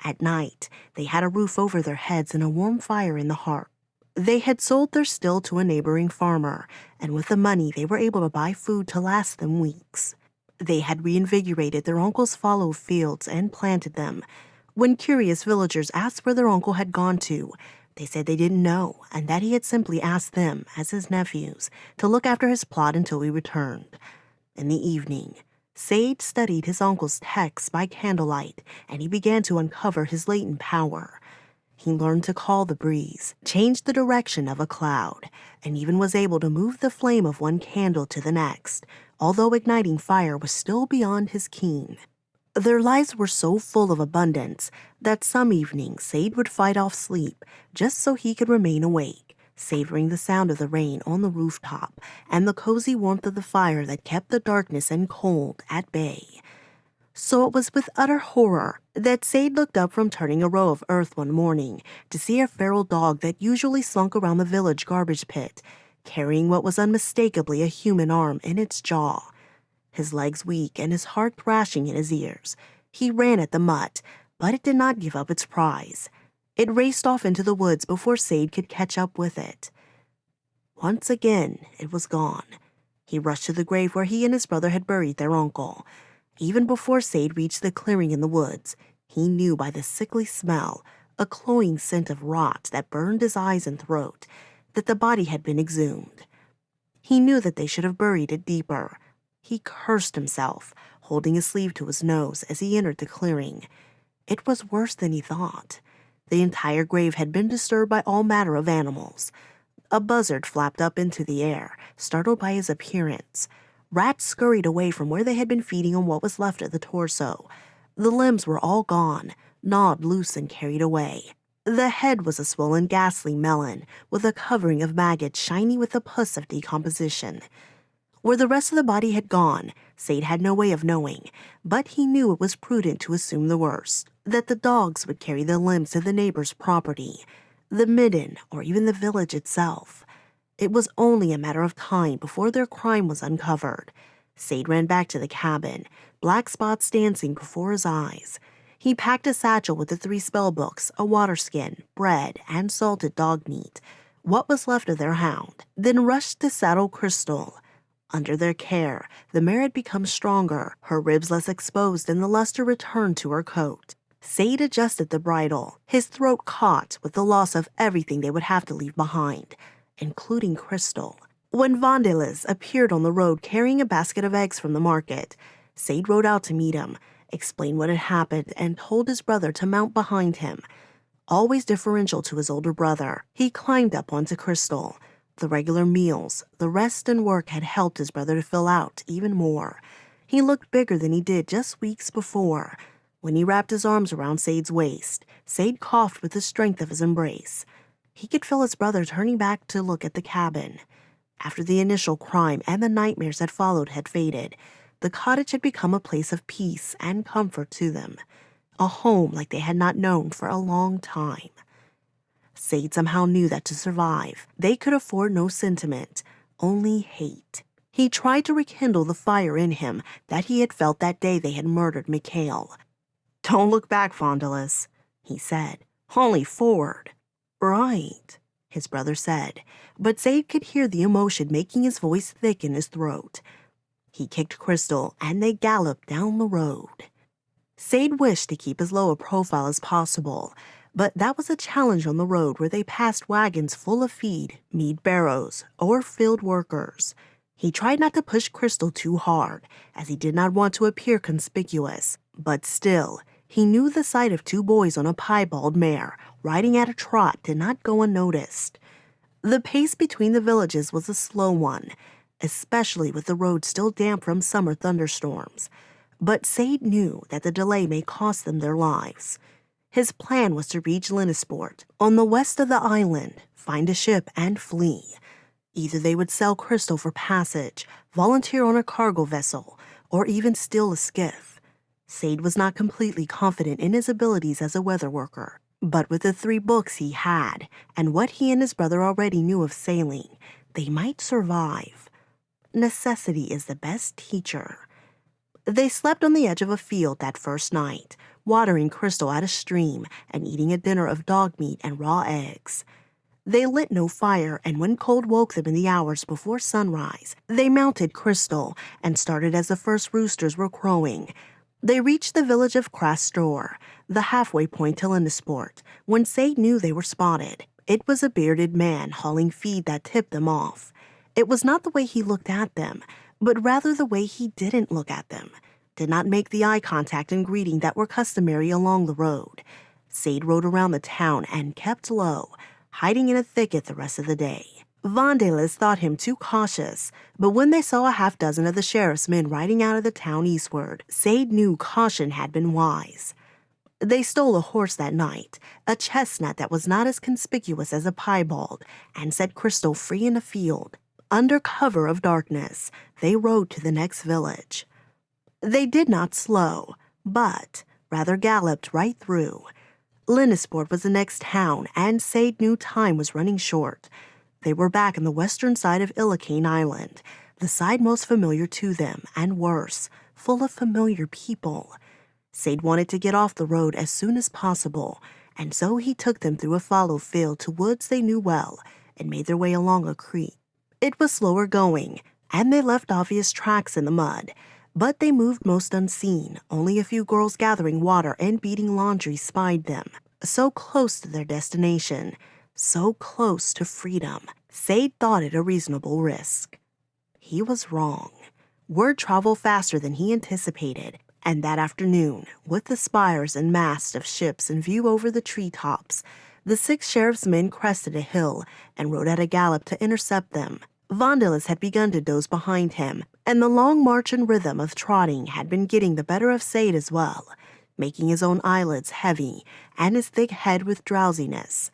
At night, they had a roof over their heads and a warm fire in the hearth. They had sold their still to a neighboring farmer, and with the money they were able to buy food to last them weeks. They had reinvigorated their uncle's fallow fields and planted them. When curious villagers asked where their uncle had gone to, they said they didn't know and that he had simply asked them, as his nephews, to look after his plot until he returned. In the evening, Sade studied his uncle's texts by candlelight, and he began to uncover his latent power. He learned to call the breeze, change the direction of a cloud, and even was able to move the flame of one candle to the next, although igniting fire was still beyond his ken. Their lives were so full of abundance that some evenings Sade would fight off sleep just so he could remain awake, savoring the sound of the rain on the rooftop and the cozy warmth of the fire that kept the darkness and cold at bay. So it was with utter horror that Sade looked up from turning a row of earth one morning to see a feral dog that usually slunk around the village garbage pit, carrying what was unmistakably a human arm in its jaw. His legs weak and his heart thrashing in his ears, he ran at the mutt, but it did not give up its prize. It raced off into the woods before Sade could catch up with it. Once again, it was gone. He rushed to the grave where he and his brother had buried their uncle. Even before Sade reached the clearing in the woods, he knew by the sickly smell, a cloying scent of rot that burned his eyes and throat, that the body had been exhumed. He knew that they should have buried it deeper. He cursed himself, holding his sleeve to his nose as he entered the clearing. It was worse than he thought. The entire grave had been disturbed by all manner of animals. A buzzard flapped up into the air, startled by his appearance. Rats scurried away from where they had been feeding on what was left of the torso. The limbs were all gone, gnawed loose and carried away. The head was a swollen, ghastly melon, with a covering of maggots shiny with the pus of decomposition. Where the rest of the body had gone, Sade had no way of knowing, but he knew it was prudent to assume the worst, that the dogs would carry the limbs to the neighbor's property, the midden, or even the village itself. It was only a matter of time before their crime was uncovered. Sade ran back to the cabin, black spots dancing before his eyes. He packed a satchel with the 3 spell books, a water skin, bread, and salted dog meat, what was left of their hound, then rushed to saddle Crystal. Under their care, the mare had become stronger, her ribs less exposed, and the luster returned to her coat. Sade adjusted the bridle, his throat caught with the loss of everything they would have to leave behind, including Crystal. When Vandelis appeared on the road carrying a basket of eggs from the market, Sade rode out to meet him, explained what had happened, and told his brother to mount behind him. Always deferential to his older brother, he climbed up onto Crystal. The regular meals, the rest and work had helped his brother to fill out even more. He looked bigger than he did just weeks before. When he wrapped his arms around Sade's waist, Sade coughed with the strength of his embrace. He could feel his brother turning back to look at the cabin. After the initial crime and the nightmares that followed had faded, the cottage had become a place of peace and comfort to them, a home like they had not known for a long time. Sade somehow knew that to survive, they could afford no sentiment, only hate. He tried to rekindle the fire in him that he had felt that day they had murdered Mikhail. "Don't look back, Vandelis," he said. "Only forward." "Right," his brother said, but Sade could hear the emotion making his voice thick in his throat. He kicked Crystal, and they galloped down the road. Sade wished to keep as low a profile as possible, but that was a challenge on the road where they passed wagons full of feed, meat barrows, or field workers. He tried not to push Crystal too hard, as he did not want to appear conspicuous, but still, he knew the sight of two boys on a piebald mare riding at a trot did not go unnoticed. The pace between the villages was a slow one, especially with the road still damp from summer thunderstorms. But Sade knew that the delay may cost them their lives. His plan was to reach Linnisport, on the west of the island, find a ship, and flee. Either they would sell Crystal for passage, volunteer on a cargo vessel, or even steal a skiff. Sade was not completely confident in his abilities as a weather worker, but with the 3 books he had, and what he and his brother already knew of sailing, they might survive. Necessity is the best teacher. They slept on the edge of a field that first night, watering Crystal at a stream and eating a dinner of dog meat and raw eggs. They lit no fire, and when cold woke them in the hours before sunrise, they mounted Crystal and started as the first roosters were crowing. They reached the village of Krastor, the halfway point to Linnisport, when Sade knew they were spotted. It was a bearded man hauling feed that tipped them off. It was not the way he looked at them, but rather the way he didn't look at them, did not make the eye contact and greeting that were customary along the road. Sade rode around the town and kept low, hiding in a thicket the rest of the day. Vandelis thought him too cautious, but when they saw a half-dozen of the sheriff's men riding out of the town eastward, Sade knew caution had been wise. They stole a horse that night, a chestnut that was not as conspicuous as a piebald, and set Crystal free in a field. Under cover of darkness, they rode to the next village. They did not slow, but rather galloped right through. Linnisport was the next town, and Sade knew time was running short. They were back on the western side of Illicane Island, the side most familiar to them, and worse, full of familiar people. Sade wanted to get off the road as soon as possible, and so he took them through a fallow field to woods they knew well and made their way along a creek. It was slower going, and they left obvious tracks in the mud, but they moved most unseen. Only a few girls gathering water and beating laundry spied them. So close to their destination, so close to freedom, Sade thought it a reasonable risk. He was wrong. Word traveled faster than he anticipated, and that afternoon, with the spires and masts of ships in view over the treetops, the 6 sheriff's men crested a hill and rode at a gallop to intercept them. Vandelis had begun to doze behind him, and the long march and rhythm of trotting had been getting the better of Sade as well, making his own eyelids heavy and his thick head with drowsiness.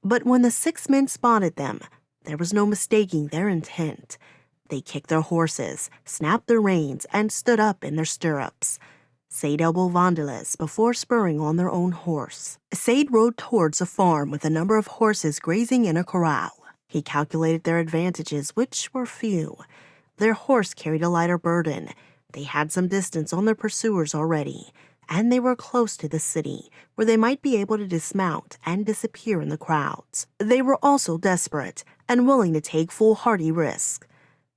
But when the 6 men spotted them, there was no mistaking their intent. They kicked their horses, snapped their reins, and stood up in their stirrups. Sade elbowed Vandelis before spurring on their own horse. Sade rode towards a farm with a number of horses grazing in a corral. He calculated their advantages, which were few. Their horse carried a lighter burden. They had some distance on their pursuers already, and they were close to the city, where they might be able to dismount and disappear in the crowds. They were also desperate and willing to take foolhardy risks.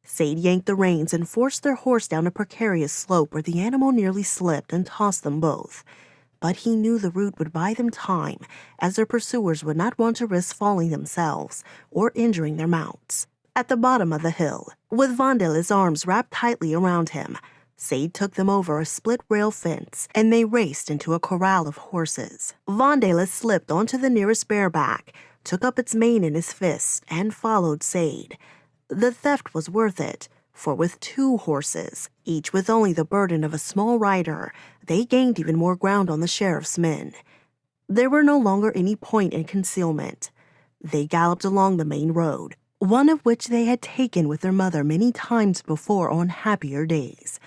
Sade yanked the reins and forced their horse down a precarious slope where the animal nearly slipped and tossed them both. But he knew the route would buy them time, as their pursuers would not want to risk falling themselves or injuring their mounts. At the bottom of the hill, with Vandelis' arms wrapped tightly around him, Sade took them over a split-rail fence, and they raced into a corral of horses. Vandelis slipped onto the nearest bareback, took up its mane in his fist, and followed Sade. The theft was worth it, for with 2 horses, each with only the burden of a small rider, they gained even more ground on the sheriff's men. There were no longer any point in concealment. They galloped along the main road, one of which they had taken with their mother many times before on happier days.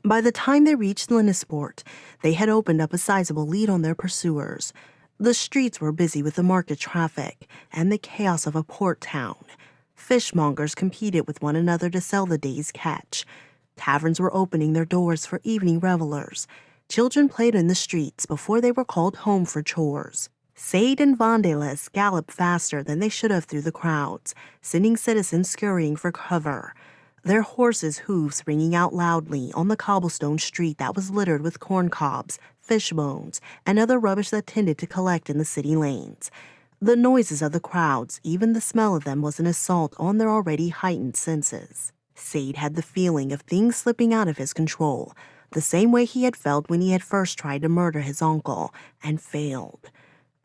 By the time they reached Linnisport, they had opened up a sizable lead on their pursuers. The streets were busy with the market traffic and the chaos of a port town. Fishmongers competed with one another to sell the day's catch. Taverns were opening their doors for evening revelers. Children played in the streets before they were called home for chores. Sade and Vandelis galloped faster than they should have through the crowds, sending citizens scurrying for cover, their horses' hooves ringing out loudly on the cobblestone street that was littered with corn cobs, fish bones, and other rubbish that tended to collect in the city lanes. The noises of the crowds, even the smell of them, was an assault on their already heightened senses. Sade had the feeling of things slipping out of his control, the same way he had felt when he had first tried to murder his uncle and failed.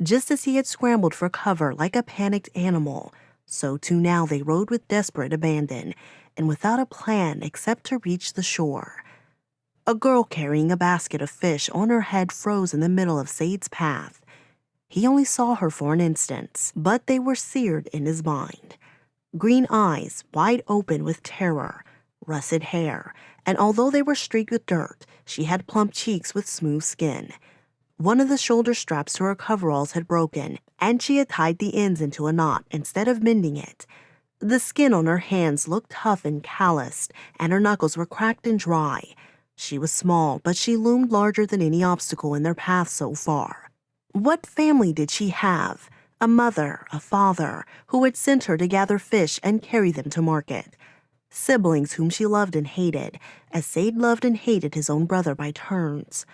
Just as he had scrambled for cover like a panicked animal, so too now they rode with desperate abandon and without a plan except to reach the shore. A girl carrying a basket of fish on her head froze in the middle of Sade's path. He only saw her for an instant, but they were seared in his mind. Green eyes, wide open with terror, russet hair, and although they were streaked with dirt, she had plump cheeks with smooth skin. One of the shoulder straps to her coveralls had broken, and she had tied the ends into a knot instead of mending it. The skin on her hands looked tough and calloused, and her knuckles were cracked and dry. She was small, but she loomed larger than any obstacle in their path so far. What family did she have? A mother, a father, who had sent her to gather fish and carry them to market. Siblings whom she loved and hated, as Sade loved and hated his own brother by turns.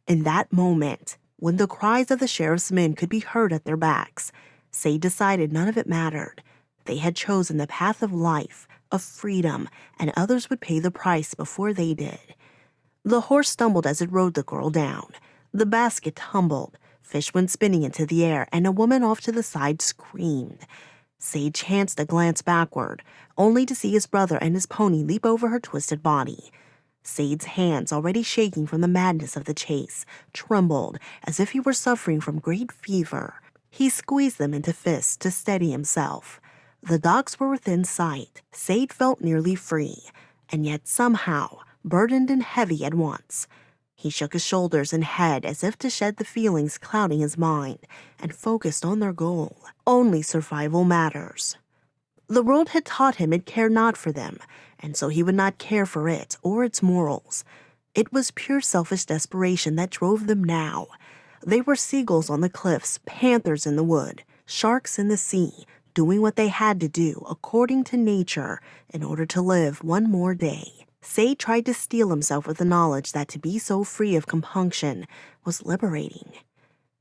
In that moment, when the cries of the sheriff's men could be heard at their backs, Sade decided none of it mattered. They had chosen the path of life, of freedom, and others would pay the price before they did. The horse stumbled as it rode the girl down. The basket tumbled. Fish went spinning into the air, and a woman off to the side screamed. Sade chanced a glance backward, only to see his brother and his pony leap over her twisted body. Sade's hands, already shaking from the madness of the chase, trembled as if he were suffering from great fever. He squeezed them into fists to steady himself. The docks were within sight. Sade felt nearly free, and yet somehow burdened and heavy at once. He shook his shoulders and head as if to shed the feelings clouding his mind and focused on their goal. Only survival matters. The world had taught him it cared not for them, and so he would not care for it or its morals. It was pure selfish desperation that drove them now. They were seagulls on the cliffs, panthers in the wood, sharks in the sea, doing what they had to do according to nature in order to live one more day. Sade tried to steel himself with the knowledge that to be so free of compunction was liberating.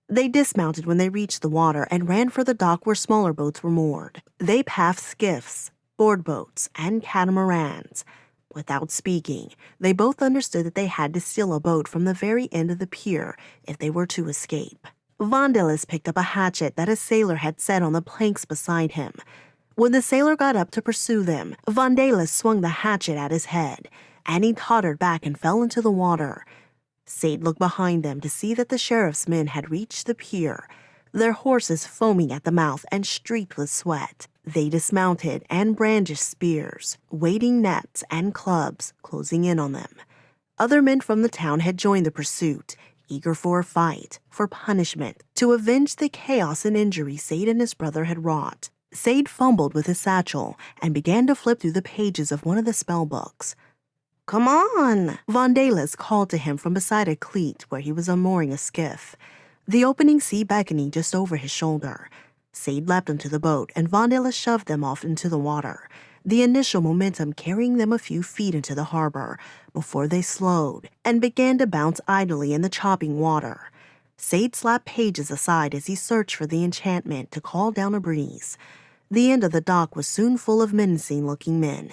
They dismounted when they reached the water and ran for the dock where smaller boats were moored. They passed skiffs, board boats, and catamarans. Without speaking, they both understood that they had to steal a boat from the very end of the pier if they were to escape. Vandellis picked up a hatchet that a sailor had set on the planks beside him. When the sailor got up to pursue them, Vandellis swung the hatchet at his head, and he tottered back and fell into the water. Sade looked behind them to see that the sheriff's men had reached the pier, their horses foaming at the mouth and streaked with sweat. They dismounted and brandished spears, wading nets and clubs, closing in on them. Other men from the town had joined the pursuit, eager for a fight, for punishment, to avenge the chaos and injury Sade and his brother had wrought. Sade fumbled with his satchel and began to flip through the pages of one of the spell books. "Come on!" Vandellis called to him from beside a cleat where he was unmooring a skiff, the opening sea beckoning just over his shoulder. Sade leapt into the boat, and Vandellis shoved them off into the water, the initial momentum carrying them a few feet into the harbor before they slowed and began to bounce idly in the chopping water. Sade slapped pages aside as he searched for the enchantment to call down a breeze. The end of the dock was soon full of menacing-looking men.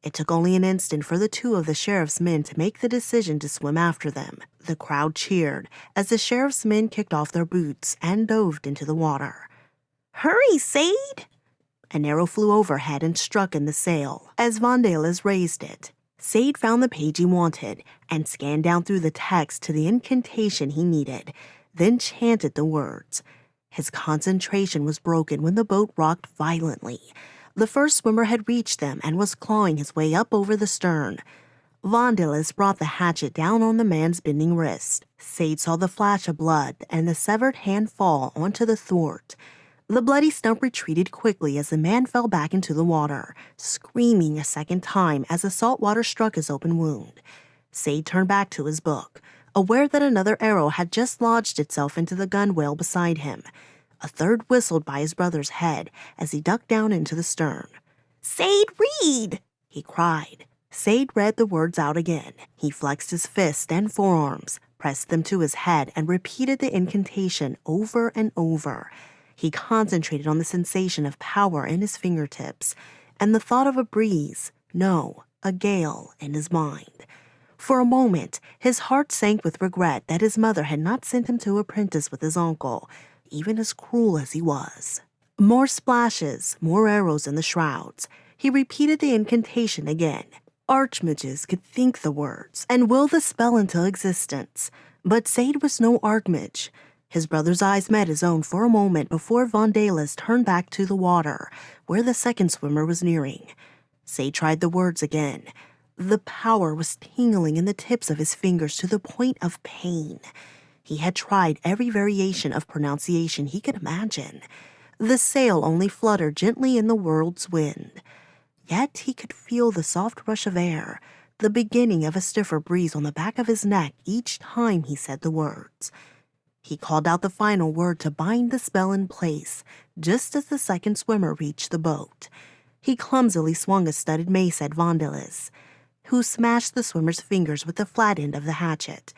It took only an instant for the two of the sheriff's men to make the decision to swim after them. The crowd cheered as the sheriff's men kicked off their boots and dove into the water. "Hurry, Sade!" An arrow flew overhead and struck in the sail as Vandellis raised it. Sade found the page he wanted and scanned down through the text to the incantation he needed, then chanted the words. His concentration was broken when the boat rocked violently. The first swimmer had reached them and was clawing his way up over the stern. Vandellis brought the hatchet down on the man's bending wrist. Sade saw the flash of blood and the severed hand fall onto the thwart. The bloody stump retreated quickly as the man fell back into the water, screaming a second time as the salt water struck his open wound. Sade turned back to his book, aware that another arrow had just lodged itself into the gunwale beside him. A third whistled by his brother's head as he ducked down into the stern. "Sade, read!" he cried. Sade read the words out again. He flexed his fists and forearms, pressed them to his head, and repeated the incantation over and over. He concentrated on the sensation of power in his fingertips and the thought of a breeze, no, a gale in his mind. For a moment, his heart sank with regret that his mother had not sent him to apprentice with his uncle, even as cruel as he was. More splashes, more arrows in the shrouds. He repeated the incantation again. Archmages could think the words and will the spell into existence, but Sade was no archmage. His brother's eyes met his own for a moment before Vandalis turned back to the water, where the second swimmer was nearing. Sade tried the words again. The power was tingling in the tips of his fingers to the point of pain. He had tried every variation of pronunciation he could imagine. The sail only fluttered gently in the world's wind. Yet he could feel the soft rush of air, the beginning of a stiffer breeze on the back of his neck each time he said the words. He called out the final word to bind the spell in place, just as the second swimmer reached the boat. He clumsily swung a studded mace at Vandalis, who smashed the swimmer's fingers with the flat end of the hatchet.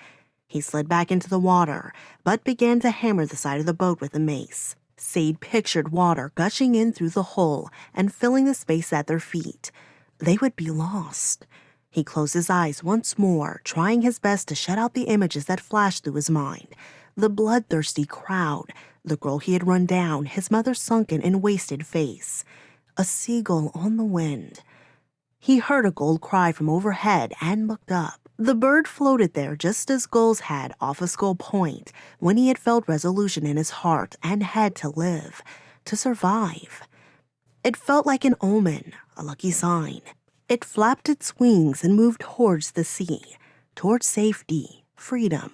He slid back into the water, but began to hammer the side of the boat with the mace. Sade pictured water gushing in through the hole and filling the space at their feet. They would be lost. He closed his eyes once more, trying his best to shut out the images that flashed through his mind. The bloodthirsty crowd, the girl he had run down, his mother's sunken and wasted face. A seagull on the wind. He heard a gull cry from overhead and looked up. The bird floated there just as gulls had off a Skull Point when he had felt resolution in his heart and had to live, to survive. It felt like an omen, a lucky sign. It flapped its wings and moved towards the sea, towards safety, freedom.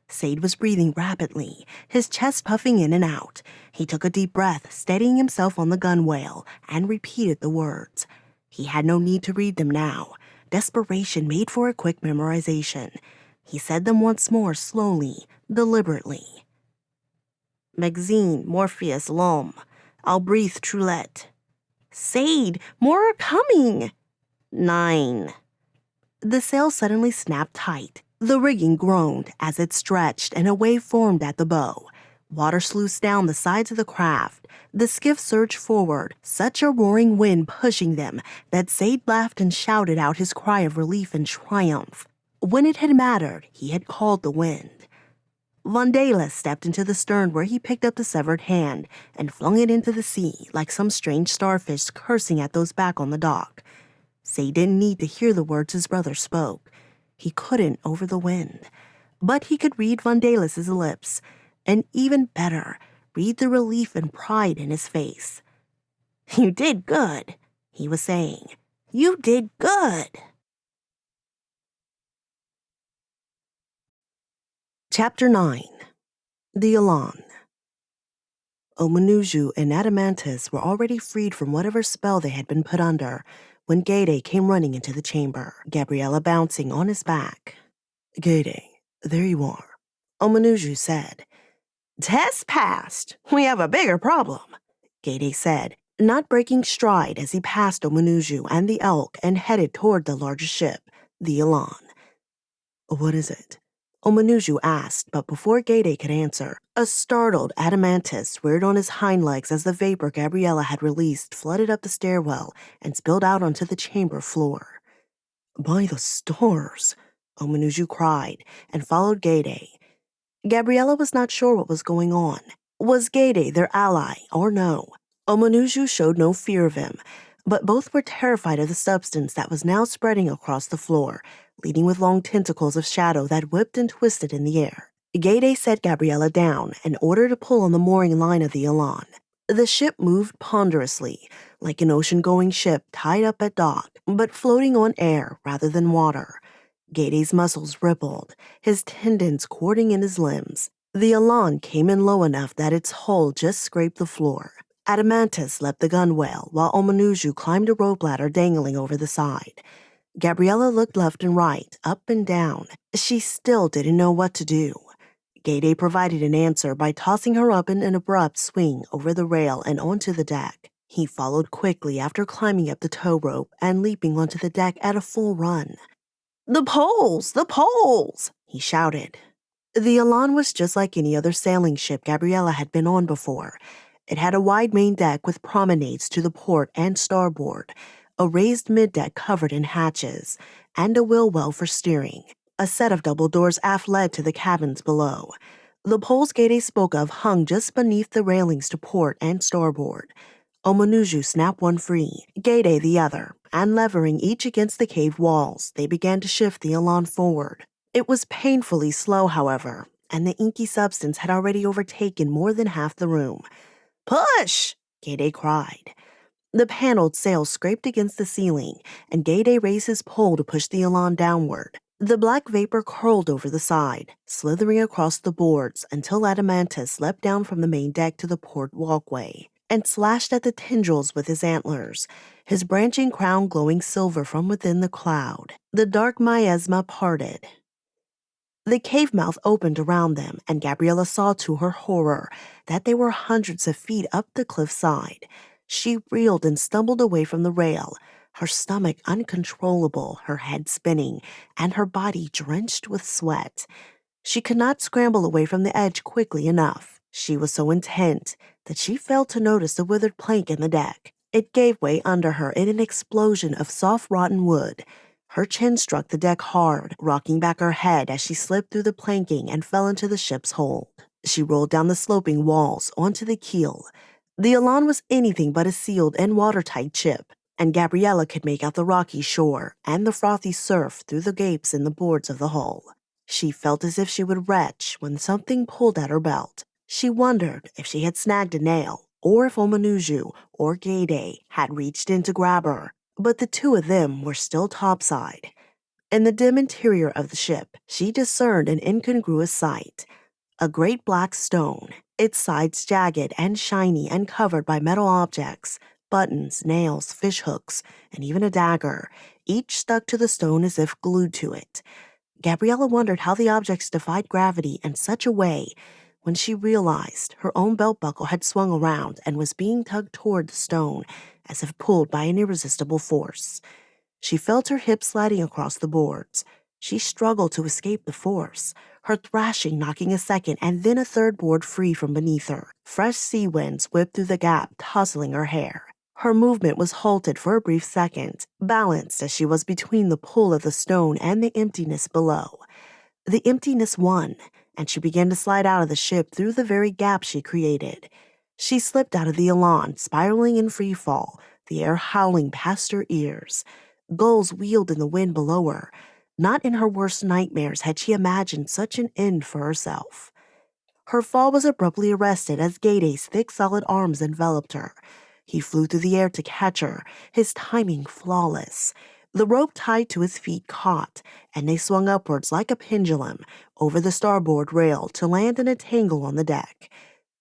Sade was breathing rapidly, his chest puffing in and out. He took a deep breath, steadying himself on the gunwale, and repeated the words. He had no need to read them now. Desperation made for a quick memorization. He said them once more, slowly, deliberately. Magzine, Morpheus, Lom. I'll breathe Trulette. Sade, more are coming! 9. The sail suddenly snapped tight. The rigging groaned as it stretched and a wave formed at the bow. Water sluiced down the sides of the craft. The skiff surged forward, such a roaring wind pushing them that Sade laughed and shouted out his cry of relief and triumph. When it had mattered, he had called the wind. Vandalis stepped into the stern where he picked up the severed hand and flung it into the sea like some strange starfish cursing at those back on the dock. Sade didn't need to hear the words his brother spoke. He couldn't over the wind. But he could read Vandalis's lips, and even better, read the relief and pride in his face. You did good, he was saying. You did good. Chapter 9. The Elan. Omanuju and Adamantus were already freed from whatever spell they had been put under when Gade came running into the chamber, Gabriella bouncing on his back. Gade, there you are, Omanuju said. Test passed. We have a bigger problem, Gade said, not breaking stride as he passed Omanuju and the elk and headed toward the largest ship, the Elan. What is it? Omanuju asked, but before Gade could answer, a startled Adamantus reared on his hind legs as the vapor Gabriella had released flooded up the stairwell and spilled out onto the chamber floor. By the stars, Omanuju cried and followed Gade. Gabriella was not sure what was going on. Was Gade their ally or no? Omanuju showed no fear of him, but both were terrified of the substance that was now spreading across the floor, leading with long tentacles of shadow that whipped and twisted in the air. Gade set Gabriella down and ordered to pull on the mooring line of the Elan. The ship moved ponderously, like an ocean-going ship tied up at dock, but floating on air rather than water. Gade's muscles rippled, his tendons cording in his limbs. The Elan came in low enough that its hull just scraped the floor. Adamantus leapt the gunwale, while Omanuju climbed a rope ladder dangling over the side. Gabriella looked left and right, up and down. She still didn't know what to do. Gade provided an answer by tossing her up in an abrupt swing over the rail and onto the deck. He followed quickly after climbing up the tow rope and leaping onto the deck at a full run. The poles! The poles! He shouted. The Elan was just like any other sailing ship Gabriella had been on before. It had a wide main deck with promenades to the port and starboard, a raised middeck covered in hatches, and a wheel well for steering. A set of double doors aft led to the cabins below. The poles Gade spoke of hung just beneath the railings to port and starboard. Omonuju snapped one free, Gade the other, and levering each against the cave walls, they began to shift the Elan forward. It was painfully slow, however, and the inky substance had already overtaken more than half the room. "Push!" Gade cried. The paneled sails scraped against the ceiling, and Gade raised his pole to push the Elan downward. The black vapor curled over the side, slithering across the boards until Adamantus leapt down from the main deck to the port walkway and slashed at the tendrils with his antlers, his branching crown glowing silver from within the cloud. The dark miasma parted. The cave mouth opened around them, and Gabriella saw to her horror that they were hundreds of feet up the cliffside. She reeled and stumbled away from the rail, her stomach uncontrollable, her head spinning, and her body drenched with sweat. She could not scramble away from the edge quickly enough. She was so intent that she failed to notice the withered plank in the deck. It gave way under her in an explosion of soft rotten wood. Her chin struck the deck hard, rocking back her head as she slipped through the planking and fell into the ship's hold. She rolled down the sloping walls onto the keel. The Elan was anything but a sealed and watertight ship, and Gabriella could make out the rocky shore and the frothy surf through the gapes in the boards of the hull. She felt as if she would retch when something pulled at her belt. She wondered if she had snagged a nail, or if Omonuju or Gade had reached in to grab her, but the two of them were still topside. In the dim interior of the ship, she discerned an incongruous sight. A great black stone, its sides jagged and shiny and covered by metal objects, buttons, nails, fishhooks, and even a dagger, each stuck to the stone as if glued to it. Gabriella wondered how the objects defied gravity in such a way when she realized her own belt buckle had swung around and was being tugged toward the stone as if pulled by an irresistible force. She felt her hips sliding across the boards. She struggled to escape the force, her thrashing knocking a second and then a third board free from beneath her. Fresh sea winds whipped through the gap, tousling her hair. Her movement was halted for a brief second, balanced as she was between the pull of the stone and the emptiness below. The emptiness won, and she began to slide out of the ship through the very gap she created. She slipped out of the Elan, spiraling in free fall, the air howling past her ears. Gulls wheeled in the wind below her. Not in her worst nightmares had she imagined such an end for herself. Her fall was abruptly arrested as Gade's thick, solid arms enveloped her. He flew through the air to catch her, his timing flawless. The rope tied to his feet caught, and they swung upwards like a pendulum over the starboard rail to land in a tangle on the deck.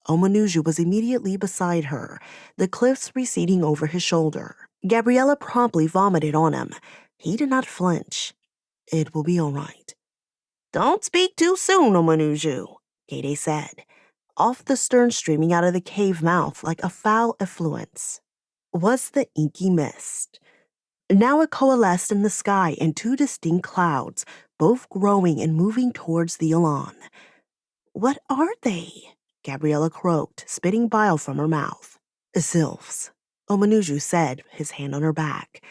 Omonuju was immediately beside her, the cliffs receding over his shoulder. Gabriella promptly vomited on him. He did not flinch. "It will be all right." "Don't speak too soon, Omonuju," Gade said, off the stern streaming out of the cave mouth like a foul effluence. Was the inky mist. Now it coalesced in the sky in two distinct clouds, both growing and moving towards the Elan. "What are they?" Gabriella croaked, spitting bile from her mouth. "Sylphs," Omonuju said, his hand on her back.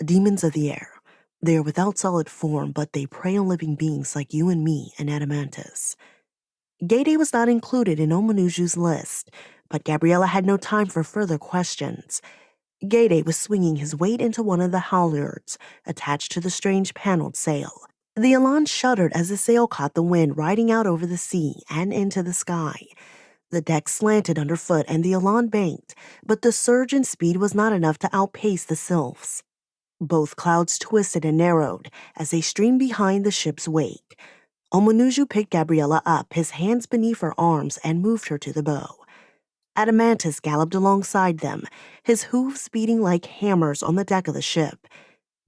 "Demons of the air. They are without solid form, but they prey on living beings like you and me and Adamantus." Gade was not included in Omonuju's list, but Gabriella had no time for further questions. Gade was swinging his weight into one of the halyards attached to the strange paneled sail. The Elan shuddered as the sail caught the wind riding out over the sea and into the sky. The deck slanted underfoot and the Elan banked, but the surge in speed was not enough to outpace the sylphs. Both clouds twisted and narrowed as they streamed behind the ship's wake. Omonuju picked Gabriella up, his hands beneath her arms, and moved her to the bow. Adamantus galloped alongside them, his hooves beating like hammers on the deck of the ship.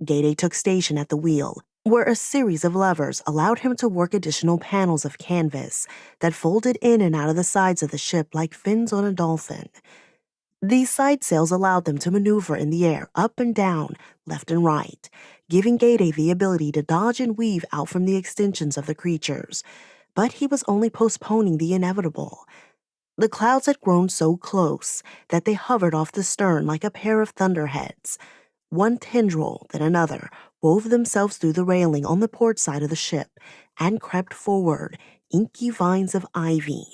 Gade took station at the wheel, where a series of levers allowed him to work additional panels of canvas that folded in and out of the sides of the ship like fins on a dolphin. These side sails allowed them to maneuver in the air, up and down, left and right, giving Gade the ability to dodge and weave out from the extensions of the creatures. But he was only postponing the inevitable. The clouds had grown so close that they hovered off the stern like a pair of thunderheads. One tendril, then another, wove themselves through the railing on the port side of the ship and crept forward, inky vines of ivy.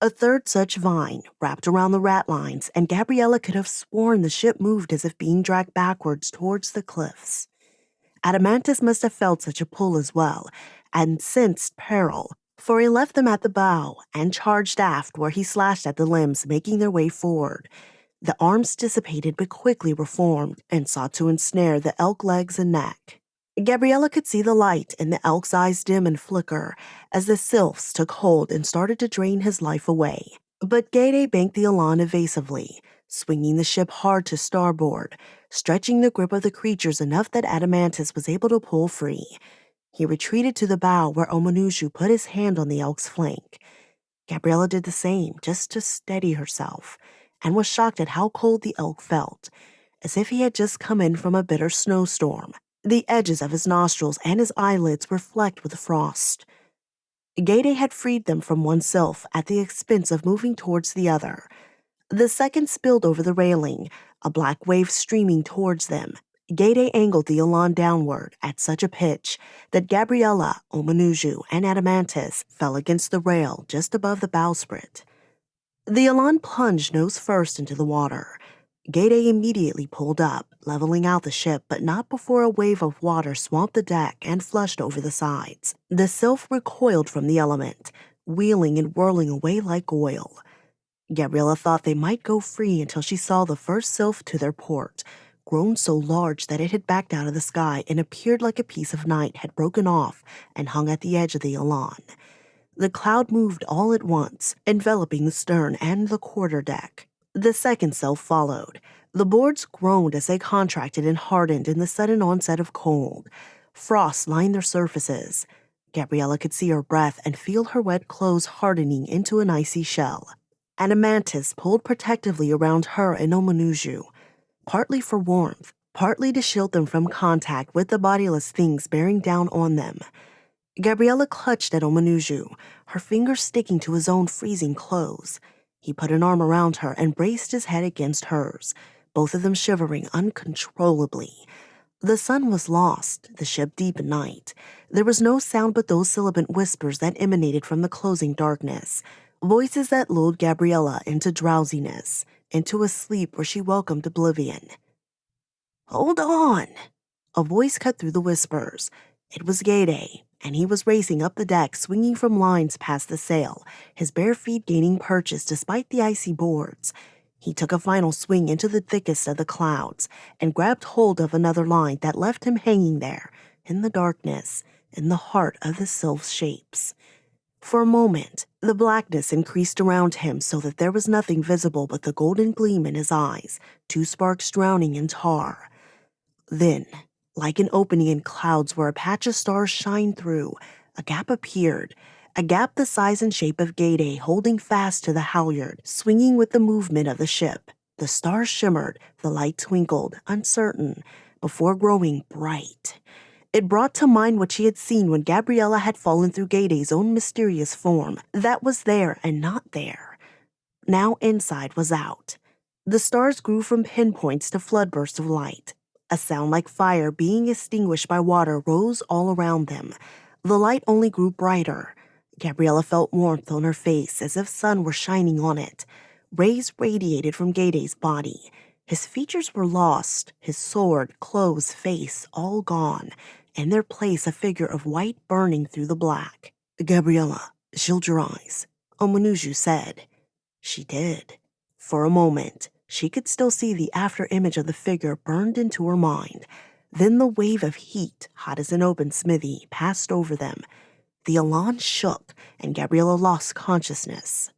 A third such vine wrapped around the ratlines, and Gabriella could have sworn the ship moved as if being dragged backwards towards the cliffs. Adamantus must have felt such a pull as well, and sensed peril, for he left them at the bow and charged aft where he slashed at the limbs, making their way forward. The arms dissipated but quickly reformed and sought to ensnare the elk legs and neck. Gabriella could see the light in the elk's eyes dim and flicker as the sylphs took hold and started to drain his life away. But Sade banked the elan evasively, swinging the ship hard to starboard, stretching the grip of the creatures enough that Adamantus was able to pull free. He retreated to the bow where Omanushu put his hand on the elk's flank. Gabriella did the same, just to steady herself, and was shocked at how cold the elk felt, as if he had just come in from a bitter snowstorm. The edges of his nostrils and his eyelids were flecked with frost. Sade had freed them from one sylph at the expense of moving towards the other. The second spilled over the railing, a black wave streaming towards them. Sade angled the elan downward at such a pitch that Gabriella, Omanushu, and Adamantus fell against the rail just above the bowsprit. The elan plunged nose first into the water. Sade immediately pulled up, leveling out the ship, but not before a wave of water swamped the deck and flushed over the sides. The sylph recoiled from the element, wheeling and whirling away like oil. Gabriella thought they might go free until she saw the first sylph to their port, grown so large that it had backed out of the sky and appeared like a piece of night had broken off and hung at the edge of the elan. The cloud moved all at once, enveloping the stern and the quarterdeck. The second sylph followed. The boards groaned as they contracted and hardened in the sudden onset of cold. Frost lined their surfaces. Gabriella could see her breath and feel her wet clothes hardening into an icy shell. Adamantus pulled protectively around her and Omanushu, partly for warmth, partly to shield them from contact with the bodiless things bearing down on them. Gabriella clutched at Omanushu, her fingers sticking to his own freezing clothes. He put an arm around her and braced his head against hers, both of them shivering uncontrollably. The sun was lost, the ship deep in night. There was no sound but those sibilant whispers that emanated from the closing darkness, voices that lulled Gabriella into drowsiness, into a sleep where she welcomed oblivion. "Hold on!" A voice cut through the whispers. It was Sade, and he was racing up the deck, swinging from lines past the sail, his bare feet gaining purchase despite the icy boards. He took a final swing into the thickest of the clouds and grabbed hold of another line that left him hanging there, in the darkness, in the heart of the sylph's shapes. For a moment, the blackness increased around him so that there was nothing visible but the golden gleam in his eyes, two sparks drowning in tar. Then, like an opening in clouds where a patch of stars shine through, a gap appeared, a gap the size and shape of Sade holding fast to the halyard, swinging with the movement of the ship. The stars shimmered, the light twinkled, uncertain, before growing bright. It brought to mind what she had seen when Gabriella had fallen through Sade's own mysterious form, that was there and not there. Now inside was out. The stars grew from pinpoints to floodbursts of light. A sound like fire being extinguished by water rose all around them. The light only grew brighter. Gabriella felt warmth on her face as if sun were shining on it. Rays radiated from Sade's body. His features were lost, his sword, clothes, face, all gone. In their place a figure of white burning through the black. "Gabriella, shield your eyes," Omanushu said. She did. For a moment, she could still see the after-image of the figure burned into her mind. Then the wave of heat, hot as an open smithy, passed over them. The elan shook, and Gabriella lost consciousness.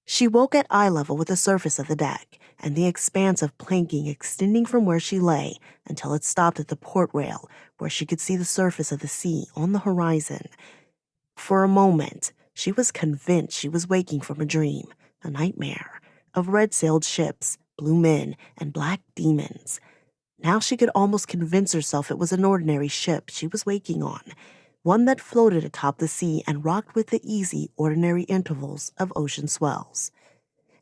She woke at eye level with the surface of the deck and the expanse of planking extending from where she lay until it stopped at the port rail where she could see the surface of the sea on the horizon. For a moment, she was convinced she was waking from a dream, a nightmare, of red-sailed ships, blue men, and black demons. Now she could almost convince herself it was an ordinary ship she was waking on, one that floated atop the sea and rocked with the easy, ordinary intervals of ocean swells.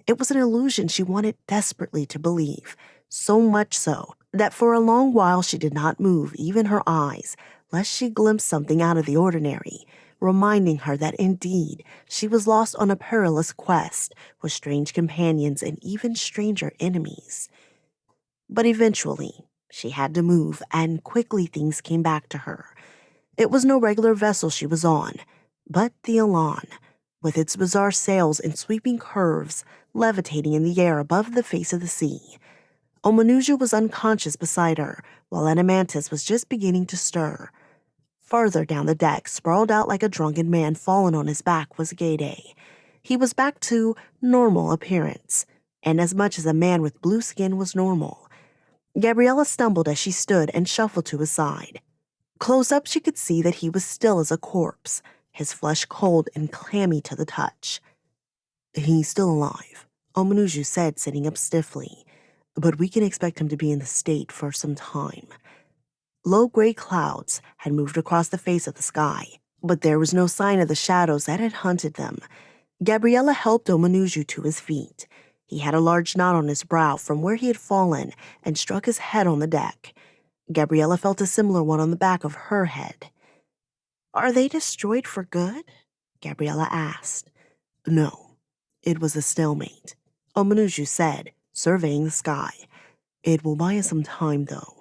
It was an illusion she wanted desperately to believe. so much so that for a long while she did not move even her eyes, lest she glimpse something out of the ordinary, reminding her that indeed she was lost on a perilous quest with strange companions and even stranger enemies. But eventually, she had to move, and quickly things came back to her. It was no regular vessel she was on, but the Elan, with its bizarre sails and sweeping curves levitating in the air above the face of the sea. Omanuju was unconscious beside her, while Adamantus was just beginning to stir. Farther down the deck, sprawled out like a drunken man fallen on his back, was Gade. He was back to normal appearance, and as much as a man with blue skin was normal. Gabriella stumbled as she stood and shuffled to his side. Close up, she could see that he was still as a corpse, his flesh cold and clammy to the touch. "He's still alive," Omanuju said, sitting up stiffly, "but we can expect him to be in the state for some time." Low gray clouds had moved across the face of the sky, but there was no sign of the shadows that had hunted them. Gabriella helped Omanuju to his feet. He had a large knot on his brow from where he had fallen and struck his head on the deck. Gabriella felt a similar one on the back of her head. "Are they destroyed for good?" Gabriella asked. "No, it was a stalemate," Omanuju said, surveying the sky. "It will buy us some time, though."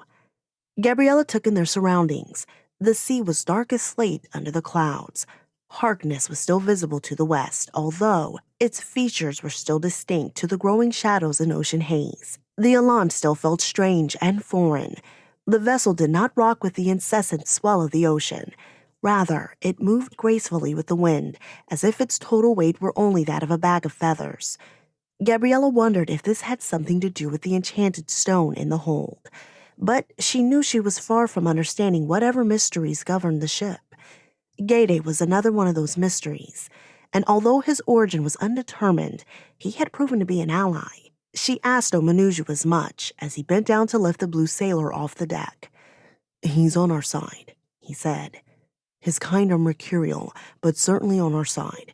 Gabriella took in their surroundings. The sea was dark as slate under the clouds. Harkness was still visible to the west, although its features were still distinct to the growing shadows and ocean haze. The Elan still felt strange and foreign. The vessel did not rock with the incessant swell of the ocean. Rather, it moved gracefully with the wind, as if its total weight were only that of a bag of feathers. Gabriella wondered if this had something to do with the enchanted stone in the hold. But she knew she was far from understanding whatever mysteries governed the ship. Gade was another one of those mysteries, and although his origin was undetermined, he had proven to be an ally. She asked Omanuju as much as he bent down to lift the blue sailor off the deck. "He's on our side," he said. "His kind are mercurial, but certainly on our side.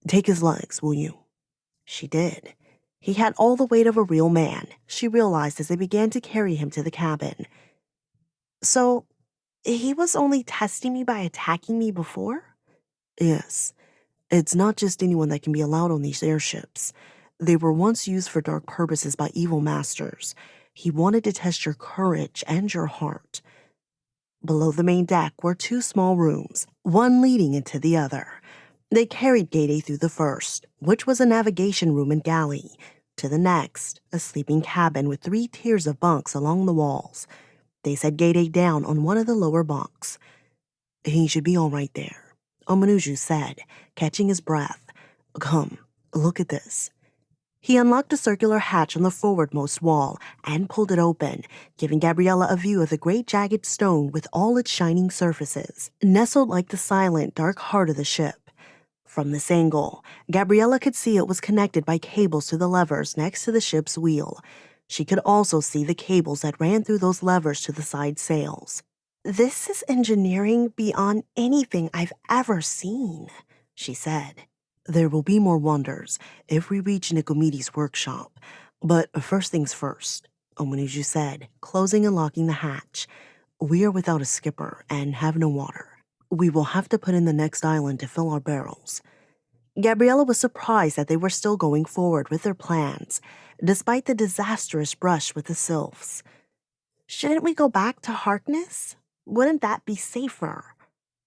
Take his legs, will you?" She did. He had all the weight of a real man, she realized as they began to carry him to the cabin. "So, he was only testing me by attacking me before?" "Yes. It's not just anyone that can be allowed on these airships. They were once used for dark purposes by evil masters. He wanted to test your courage and your heart." Below the main deck were two small rooms, one leading into the other. They carried Gade through the first, which was a navigation room and galley, to the next, a sleeping cabin with 3 tiers of bunks along the walls. They set Gade down on one of the lower bunks. "He should be all right there," Omanuju said, catching his breath. "Come, look at this." He unlocked a circular hatch on the forwardmost wall and pulled it open, giving Gabriella a view of the great jagged stone with all its shining surfaces, nestled like the silent, dark heart of the ship. From this angle, Gabriella could see it was connected by cables to the levers next to the ship's wheel. She could also see the cables that ran through those levers to the side sails. "This is engineering beyond anything I've ever seen," she said. "There will be more wonders if we reach Nikomedes' workshop. But first things first," Omanuju said, closing and locking the hatch. "We are without a skipper and have no water. We will have to put in the next island to fill our barrels." Gabriella was surprised that they were still going forward with their plans, despite the disastrous brush with the sylphs. "Shouldn't we go back to Harkness? Wouldn't that be safer?"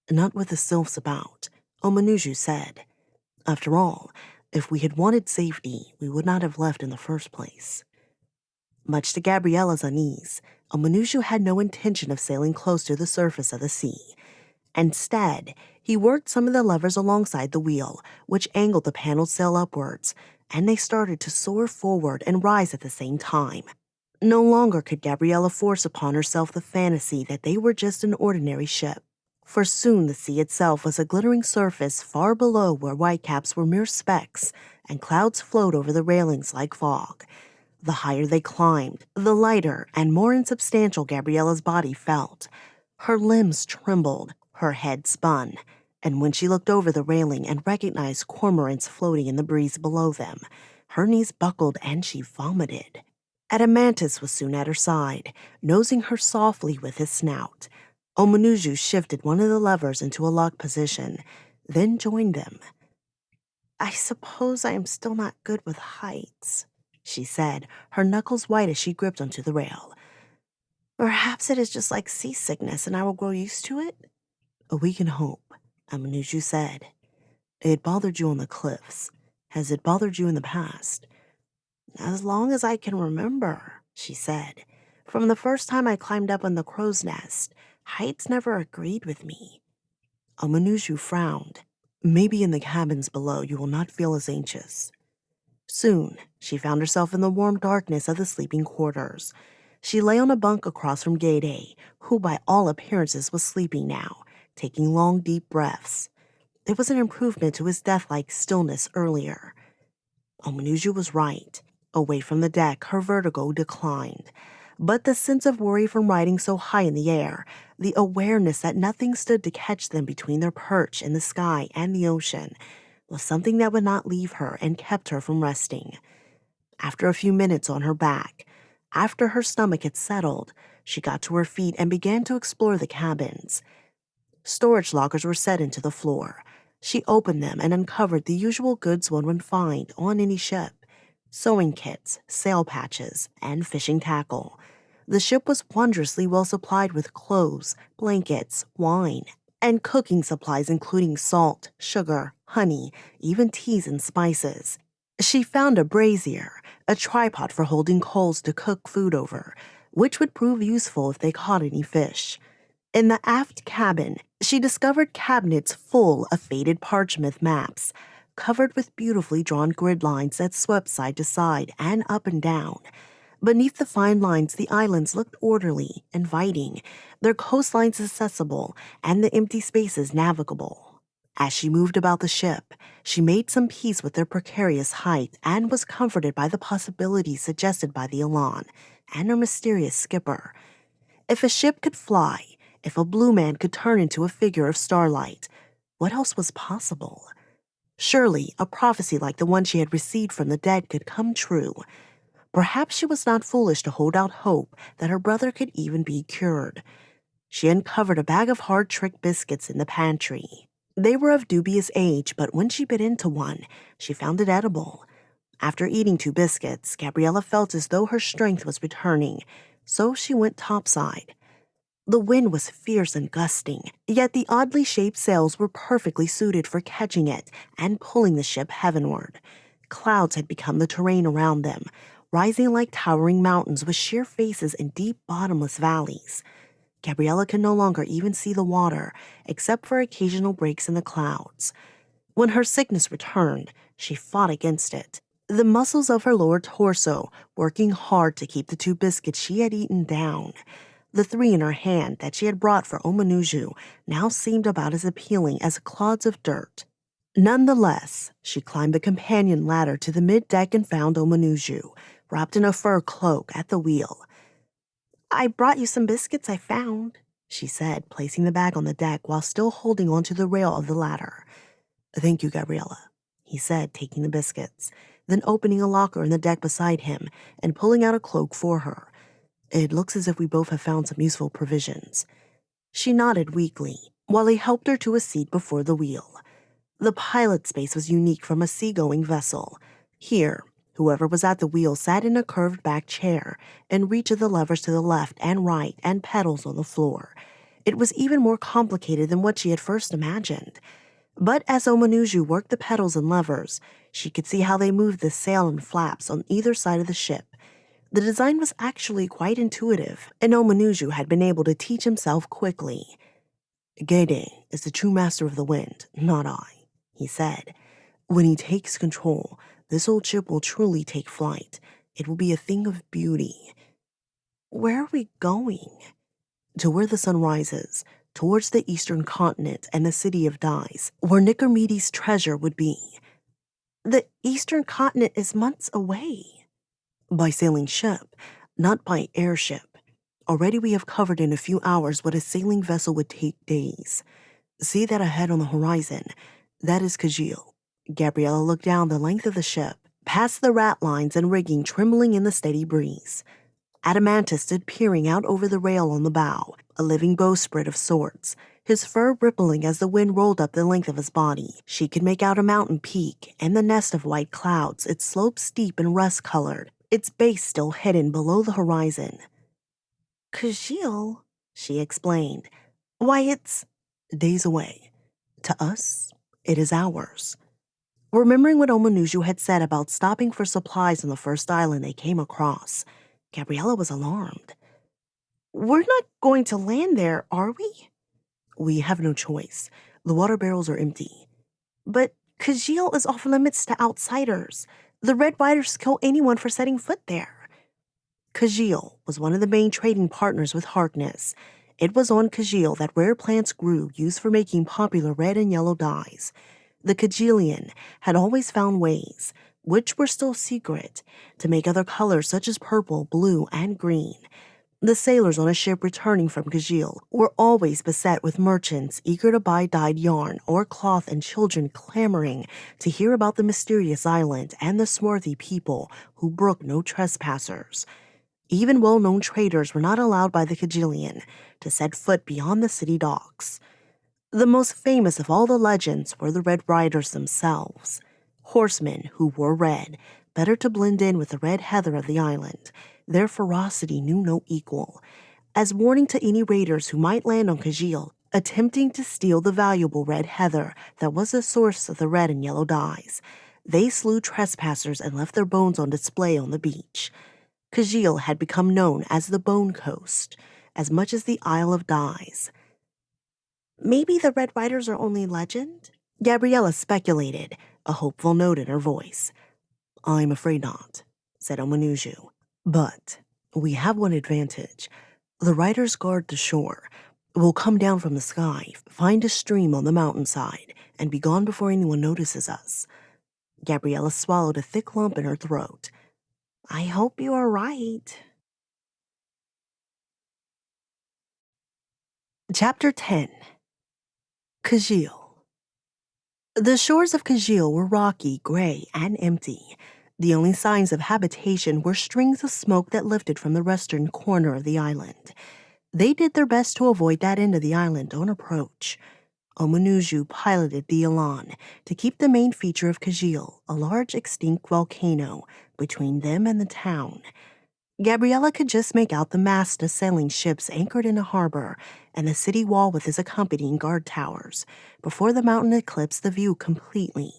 "Not with the sylphs about," Omanuju said. "After all, if we had wanted safety, we would not have left in the first place." Much to Gabriella's unease, Omanuju had no intention of sailing close to the surface of the sea. Instead, he worked some of the levers alongside the wheel, which angled the paneled sail upwards, and they started to soar forward and rise at the same time. No longer could Gabriella force upon herself the fantasy that they were just an ordinary ship, for soon the sea itself was a glittering surface far below where whitecaps were mere specks and clouds flowed over the railings like fog. The higher they climbed, the lighter and more insubstantial Gabriella's body felt. Her limbs trembled, her head spun, and when she looked over the railing and recognized cormorants floating in the breeze below them, her knees buckled and she vomited. Adamantus was soon at her side, nosing her softly with his snout. Omanuju shifted one of the levers into a locked position, then joined them. "I suppose I am still not good with heights," she said, her knuckles white as she gripped onto the rail. "Perhaps it is just like seasickness and I will grow used to it?" "We can hope," Omanuju said. "It bothered you on the cliffs. Has it bothered you in the past?" "As long as I can remember," she said. "From the first time I climbed up on the crow's nest, heights never agreed with me." Omanuju frowned. "Maybe in the cabins below you will not feel as anxious." Soon, she found herself in the warm darkness of the sleeping quarters. She lay on a bunk across from Gade, who by all appearances was sleeping now, taking long, deep breaths. It was an improvement to his death-like stillness earlier. Omanuju was right. Away from the deck, her vertigo declined. But the sense of worry from riding so high in the air, the awareness that nothing stood to catch them between their perch in the sky and the ocean, was something that would not leave her and kept her from resting. After a few minutes on her back, after her stomach had settled, she got to her feet and began to explore the cabins. Storage lockers were set into the floor. She opened them and uncovered the usual goods one would find on any ship: sewing kits, sail patches, and fishing tackle. The ship was wondrously well supplied with clothes, blankets, wine, and cooking supplies including salt, sugar, honey, even teas and spices. She found a brazier, a tripod for holding coals to cook food over, which would prove useful if they caught any fish. In the aft cabin, she discovered cabinets full of faded parchment maps, covered with beautifully drawn grid lines that swept side to side and up and down. Beneath the fine lines, the islands looked orderly, inviting, their coastlines accessible, and the empty spaces navigable. As she moved about the ship, she made some peace with their precarious height and was comforted by the possibilities suggested by the Elan and her mysterious skipper. If a ship could fly, if a blue man could turn into a figure of starlight, what else was possible? Surely a prophecy like the one she had received from the dead could come true. Perhaps she was not foolish to hold out hope that her brother could even be cured. She uncovered a bag of hard-trick biscuits in the pantry. They were of dubious age, but when she bit into one, she found it edible. After eating 2 biscuits, Gabriella felt as though her strength was returning, so she went topside. The wind was fierce and gusting, yet the oddly shaped sails were perfectly suited for catching it and pulling the ship heavenward. Clouds had become the terrain around them, rising like towering mountains with sheer faces and deep bottomless valleys. Gabriella could no longer even see the water, except for occasional breaks in the clouds. When her sickness returned, she fought against it, the muscles of her lower torso working hard to keep the 2 biscuits she had eaten down. The 3 in her hand that she had brought for Omanuju now seemed about as appealing as clods of dirt. Nonetheless, she climbed the companion ladder to the mid-deck and found Omanuju, wrapped in a fur cloak, at the wheel. "I brought you some biscuits I found," she said, placing the bag on the deck while still holding onto the rail of the ladder. "Thank you, Gabriella," he said, taking the biscuits, then opening a locker in the deck beside him and pulling out a cloak for her. "It looks as if we both have found some useful provisions." She nodded weakly, while he helped her to a seat before the wheel. The pilot space was unique from a seagoing vessel. Here, whoever was at the wheel sat in a curved-back chair, in reach of the levers to the left and right and pedals on the floor. It was even more complicated than what she had first imagined. But as Omanuju worked the pedals and levers, she could see how they moved the sail and flaps on either side of the ship. The design was actually quite intuitive, and Omanuju had been able to teach himself quickly. "Gede is the true master of the wind, not I," he said. "When he takes control, this old ship will truly take flight. It will be a thing of beauty." "Where are we going?" "To where the sun rises, towards the eastern continent and the city of Dyes, where Nicomedes's treasure would be." "The eastern continent is months away." "By sailing ship, not by airship. Already we have covered in a few hours what a sailing vessel would take days. See that ahead on the horizon? That is Kajil." Gabriella looked down the length of the ship, past the rat lines and rigging trembling in the steady breeze. Adamantus stood peering out over the rail on the bow, a living bowsprit of sorts, his fur rippling as the wind rolled up the length of his body. She could make out a mountain peak and the nest of white clouds, its slope steep and rust-colored, its base still hidden below the horizon. "Kajil," she explained. "Why, it's days away. To us, it is hours." Remembering what Omanuju had said about stopping for supplies on the first island they came across, Gabriella was alarmed. "We're not going to land there, are we?" "We have no choice. The water barrels are empty." "But Kajil is off limits to outsiders. The Red Riders kill anyone for setting foot there." Kajil was one of the main trading partners with Harkness. It was on Kajil that rare plants grew used for making popular red and yellow dyes. The Kajilian had always found ways, which were still secret, to make other colors such as purple, blue, and green. The sailors on a ship returning from Kajil were always beset with merchants eager to buy dyed yarn or cloth and children clamoring to hear about the mysterious island and the swarthy people who brooked no trespassers. Even well-known traders were not allowed by the Kajilian to set foot beyond the city docks. The most famous of all the legends were the Red Riders themselves, horsemen who wore red, better to blend in with the red heather of the island. Their ferocity knew no equal. As warning to any raiders who might land on Kajil, attempting to steal the valuable red heather that was the source of the red and yellow dyes, they slew trespassers and left their bones on display on the beach. Kajil had become known as the Bone Coast, as much as the Isle of Dyes. "Maybe the Red Riders are only legend?" Gabriella speculated, a hopeful note in her voice. "I'm afraid not," said Omanuju. "But we have one advantage. The riders guard the shore. We'll come down from the sky, find a stream on the mountainside, and be gone before anyone notices us." Gabriella swallowed a thick lump in her throat. "I hope you are right." Chapter 10. Kajil. The shores of Kajil were rocky, gray, and empty. The only signs of habitation were strings of smoke that lifted from the western corner of the island. They did their best to avoid that end of the island on approach. Omanuju piloted the Elan to keep the main feature of Kajil, a large extinct volcano, between them and the town. Gabriella could just make out the mast of sailing ships anchored in a harbor and the city wall with its accompanying guard towers before the mountain eclipsed the view completely.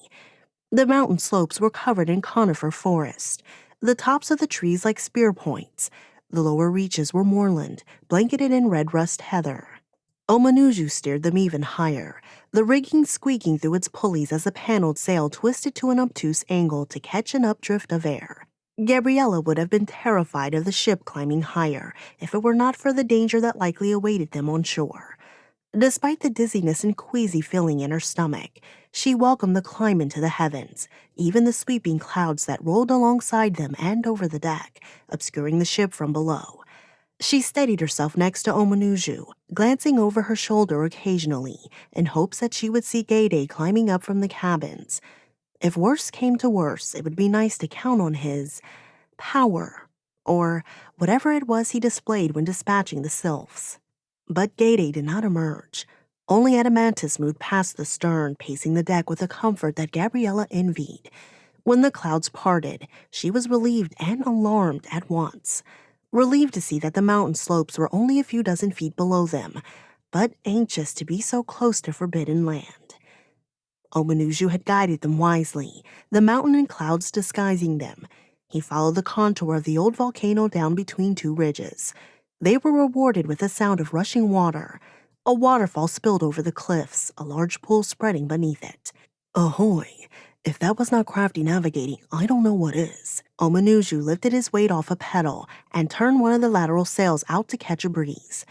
The mountain slopes were covered in conifer forest, the tops of the trees like spear points. The lower reaches were moorland, blanketed in red rust heather. Omanuju steered them even higher, the rigging squeaking through its pulleys as the paneled sail twisted to an obtuse angle to catch an updrift of air. Gabriella would have been terrified of the ship climbing higher if it were not for the danger that likely awaited them on shore. Despite the dizziness and queasy feeling in her stomach, she welcomed the climb into the heavens, even the sweeping clouds that rolled alongside them and over the deck, obscuring the ship from below. She steadied herself next to Omanuju, glancing over her shoulder occasionally in hopes that she would see Gade climbing up from the cabins. If worse came to worse, it would be nice to count on his power, or whatever it was he displayed when dispatching the sylphs. But Gade did not emerge. Only Adamantus moved past the stern, pacing the deck with a comfort that Gabriella envied. When the clouds parted, she was relieved and alarmed at once. Relieved to see that the mountain slopes were only a few dozen feet below them, but anxious to be so close to forbidden land. Omanuju had guided them wisely, the mountain and clouds disguising them. He followed the contour of the old volcano down between two ridges. They were rewarded with the sound of rushing water. A waterfall spilled over the cliffs, a large pool spreading beneath it. Ahoy! If that was not crafty navigating, I don't know what is. Omanuju lifted his weight off a pedal and turned one of the lateral sails out to catch a breeze.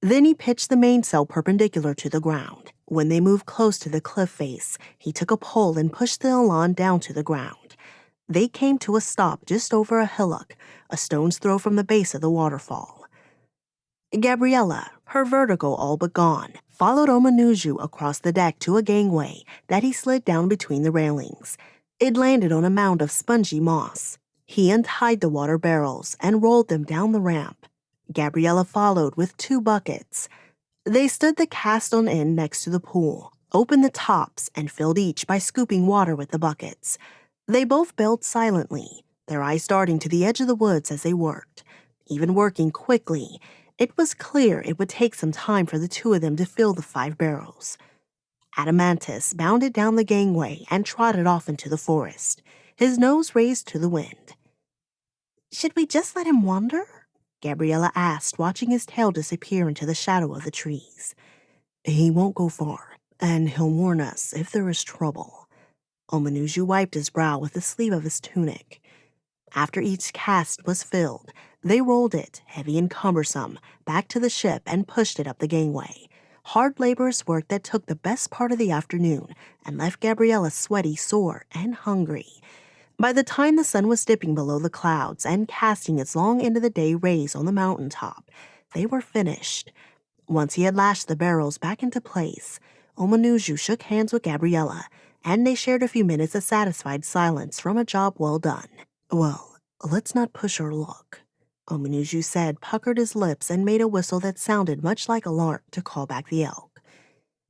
Then he pitched the mainsail perpendicular to the ground. When they moved close to the cliff face, he took a pole and pushed the Elan down to the ground. They came to a stop just over a hillock, a stone's throw from the base of the waterfall. Gabriella, her vertigo all but gone, followed Omanuju across the deck to a gangway that he slid down between the railings. It landed on a mound of spongy moss. He untied the water barrels and rolled them down the ramp. Gabriella followed with 2 buckets. They stood the cast-on end next to the pool, opened the tops, and filled each by scooping water with the buckets. They both bailed silently, their eyes darting to the edge of the woods as they worked. Even working quickly, it was clear it would take some time for the 2 of them to fill the 5 barrels. Adamantus bounded down the gangway and trotted off into the forest, his nose raised to the wind. "Should we just let him wander?" Gabriella asked, watching his tail disappear into the shadow of the trees. "He won't go far, and he'll warn us if there is trouble." Omanuju wiped his brow with the sleeve of his tunic. After each cast was filled, they rolled it, heavy and cumbersome, back to the ship and pushed it up the gangway. Hard laborious work that took the best part of the afternoon and left Gabriella sweaty, sore, and hungry. By the time the sun was dipping below the clouds and casting its long end-of-the-day rays on the mountaintop, they were finished. Once he had lashed the barrels back into place, Omanuju shook hands with Gabriella, and they shared a few minutes of satisfied silence from a job well done. "Well, let's not push our luck," Omanuju said, puckered his lips, and made a whistle that sounded much like a lark to call back the elk.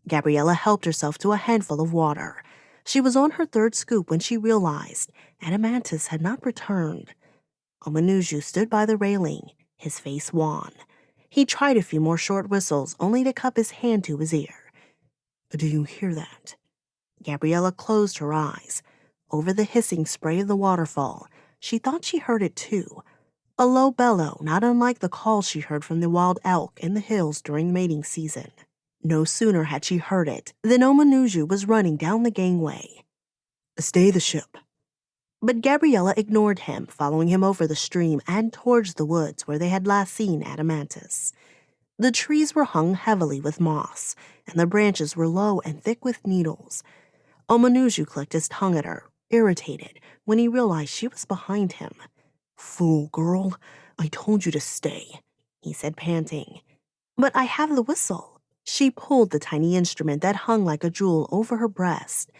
Gabriella helped herself to a handful of water. She was on her 3rd scoop when she realized Adamantus had not returned. Omanuju stood by the railing, his face wan. He tried a few more short whistles, only to cup his hand to his ear. "Do you hear that?" Gabriella closed her eyes. Over the hissing spray of the waterfall, she thought she heard it too. A low bellow, not unlike the call she heard from the wild elk in the hills during mating season. No sooner had she heard it than Omanuju was running down the gangway. "Stay the ship." But Gabriella ignored him, following him over the stream and towards the woods where they had last seen Adamantus. The trees were hung heavily with moss, and the branches were low and thick with needles. Omanuju clicked his tongue at her, irritated, when he realized she was behind him. "Fool girl, I told you to stay," he said, panting. "But I have the whistle." She pulled the tiny instrument that hung like a jewel over her breast.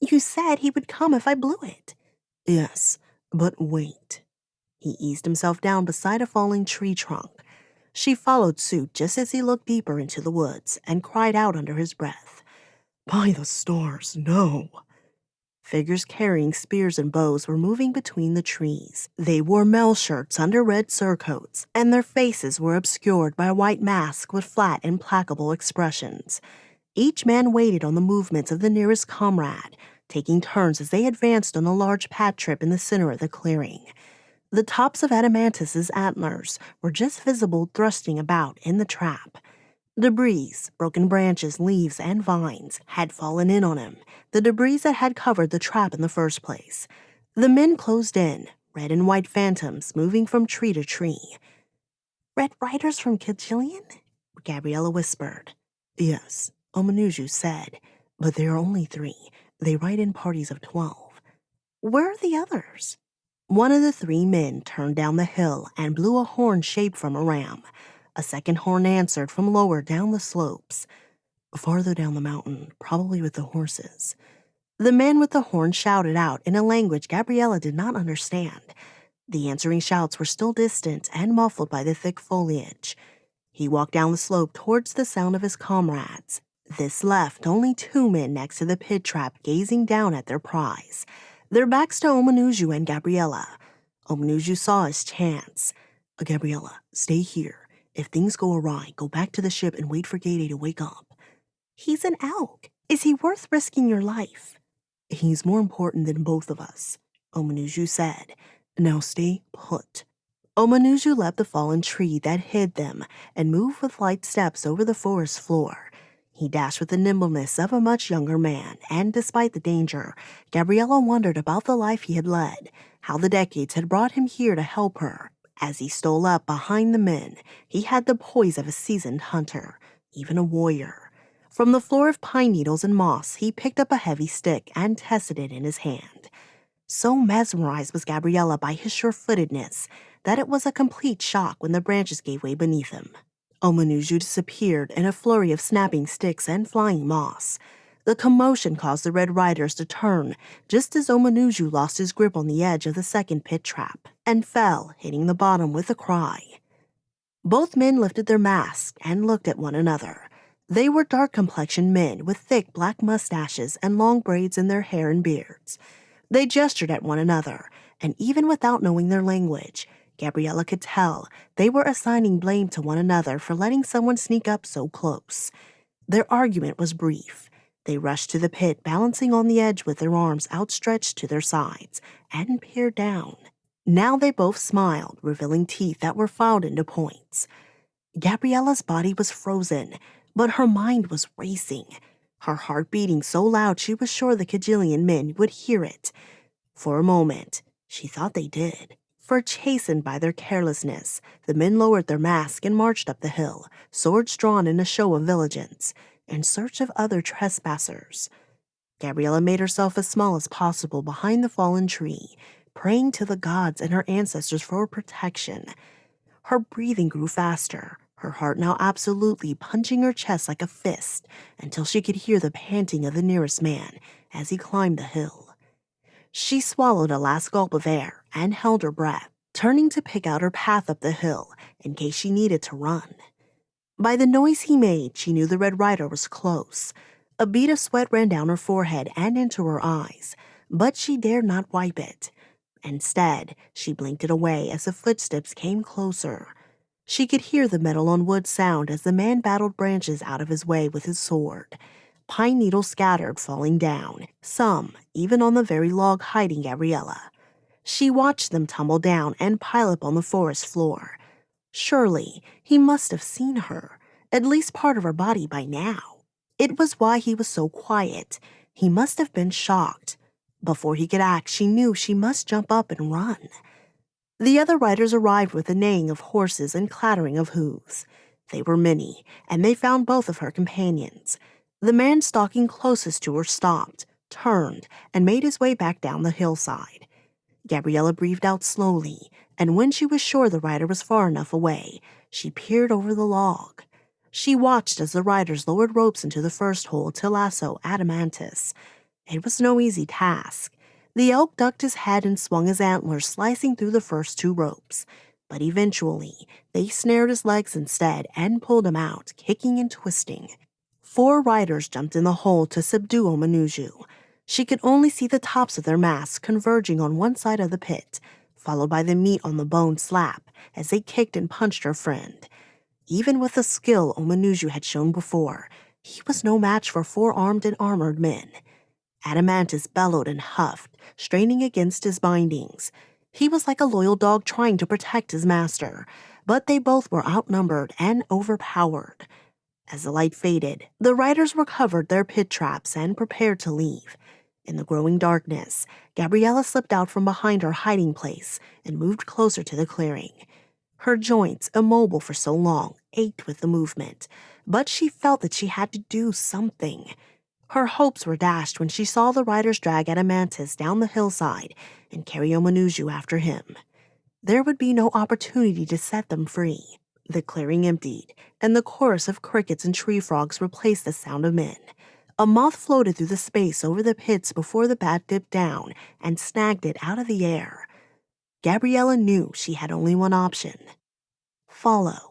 "You said he would come if I blew it." "Yes, but wait." He eased himself down beside a falling tree trunk. She followed suit just as he looked deeper into the woods and cried out under his breath, "By the stars, no!" Figures carrying spears and bows were moving between the trees. They wore mail shirts under red surcoats, and their faces were obscured by a white mask with flat, implacable expressions. Each man waited on the movements of the nearest comrade, taking turns as they advanced on a large pat trip in the center of the clearing. The tops of Adamantus's antlers were just visible thrusting about in the trap. Debris, broken branches, leaves, and vines had fallen in on him, the debris that had covered the trap in the first place. The men closed in, red and white phantoms moving from tree to tree. "Red Riders from Kilchillian?" Gabriella whispered. "Yes," Omanuju said, "but there are only 3. They ride in parties of 12. "Where are the others?" One of the 3 men turned down the hill and blew a horn shaped from a ram. A second horn answered from lower down the slopes. "Farther down the mountain, probably with the horses." The man with the horn shouted out in a language Gabriella did not understand. The answering shouts were still distant and muffled by the thick foliage. He walked down the slope towards the sound of his comrades. This left only 2 men next to the pit trap gazing down at their prize, their backs to Omanuju and Gabriella. Omanuju saw his chance. "Gabriella, stay here. If things go awry, go back to the ship and wait for Gade to wake up." "He's an elk. Is he worth risking your life?" "He's more important than both of us," Omanuju said. "Now stay put." Omanuju left the fallen tree that hid them and moved with light steps over the forest floor. He dashed with the nimbleness of a much younger man, and despite the danger, Gabriella wondered about the life he had led, how the decades had brought him here to help her. As he stole up behind the men, he had the poise of a seasoned hunter, even a warrior. From the floor of pine needles and moss, he picked up a heavy stick and tested it in his hand. So mesmerized was Gabriella by his sure-footedness that it was a complete shock when the branches gave way beneath him. Omanuju disappeared in a flurry of snapping sticks and flying moss. The commotion caused the Red Riders to turn just as Omanuju lost his grip on the edge of the second pit trap and fell, hitting the bottom with a cry. Both men lifted their masks and looked at one another. They were dark-complexioned men with thick black mustaches and long braids in their hair and beards. They gestured at one another, and even without knowing their language, Gabriella could tell they were assigning blame to one another for letting someone sneak up so close. Their argument was brief. They rushed to the pit, balancing on the edge with their arms outstretched to their sides, and peered down. Now they both smiled, revealing teeth that were filed into points. Gabriella's body was frozen, but her mind was racing, her heart beating so loud she was sure the Kajillion men would hear it. For a moment, she thought they did. For chastened by their carelessness, the men lowered their masks and marched up the hill, swords drawn in a show of vigilance, in search of other trespassers. Gabriella made herself as small as possible behind the fallen tree, praying to the gods and her ancestors for protection. Her breathing grew faster, her heart now absolutely punching her chest like a fist until she could hear the panting of the nearest man as he climbed the hill. She swallowed a last gulp of air and held her breath, turning to pick out her path up the hill in case she needed to run. By the noise he made, she knew the Red Rider was close. A bead of sweat ran down her forehead and into her eyes, but she dared not wipe it. Instead, she blinked it away as the footsteps came closer. She could hear the metal on wood sound as the man battled branches out of his way with his sword. Pine needles scattered, falling down, some even on the very log hiding Gabriella. She watched them tumble down and pile up on the forest floor. Surely, he must have seen her, at least part of her body by now. It was why he was so quiet. He must have been shocked. Before he could act, she knew she must jump up and run. The other riders arrived with the neighing of horses and clattering of hooves. They were many, and they found both of her companions. The man stalking closest to her stopped, turned, and made his way back down the hillside. Gabriella breathed out slowly, and when she was sure the rider was far enough away, she peered over the log. She watched as the riders lowered ropes into the first hole to lasso Adamantus. It was no easy task. The elk ducked his head and swung his antlers, slicing through the first two ropes. But eventually, they snared his legs instead and pulled him out, kicking and twisting. 4 riders jumped in the hole to subdue Omanuju. She could only see the tops of their masks converging on one side of the pit, followed by the meat on the bone slap as they kicked and punched her friend. Even with the skill Omanuju had shown before, he was no match for 4 armed and armored men. Adamantus bellowed and huffed, straining against his bindings. He was like a loyal dog trying to protect his master, but they both were outnumbered and overpowered. As the light faded, the riders recovered their pit traps and prepared to leave. In the growing darkness, Gabriella slipped out from behind her hiding place and moved closer to the clearing. Her joints, immobile for so long, ached with the movement, but she felt that she had to do something. Her hopes were dashed when she saw the riders drag Adamantus down the hillside and carry Omanuju after him. There would be no opportunity to set them free. The clearing emptied, and the chorus of crickets and tree frogs replaced the sound of men. A moth floated through the space over the pits before the bat dipped down and snagged it out of the air. Gabriella knew she had only one option: follow.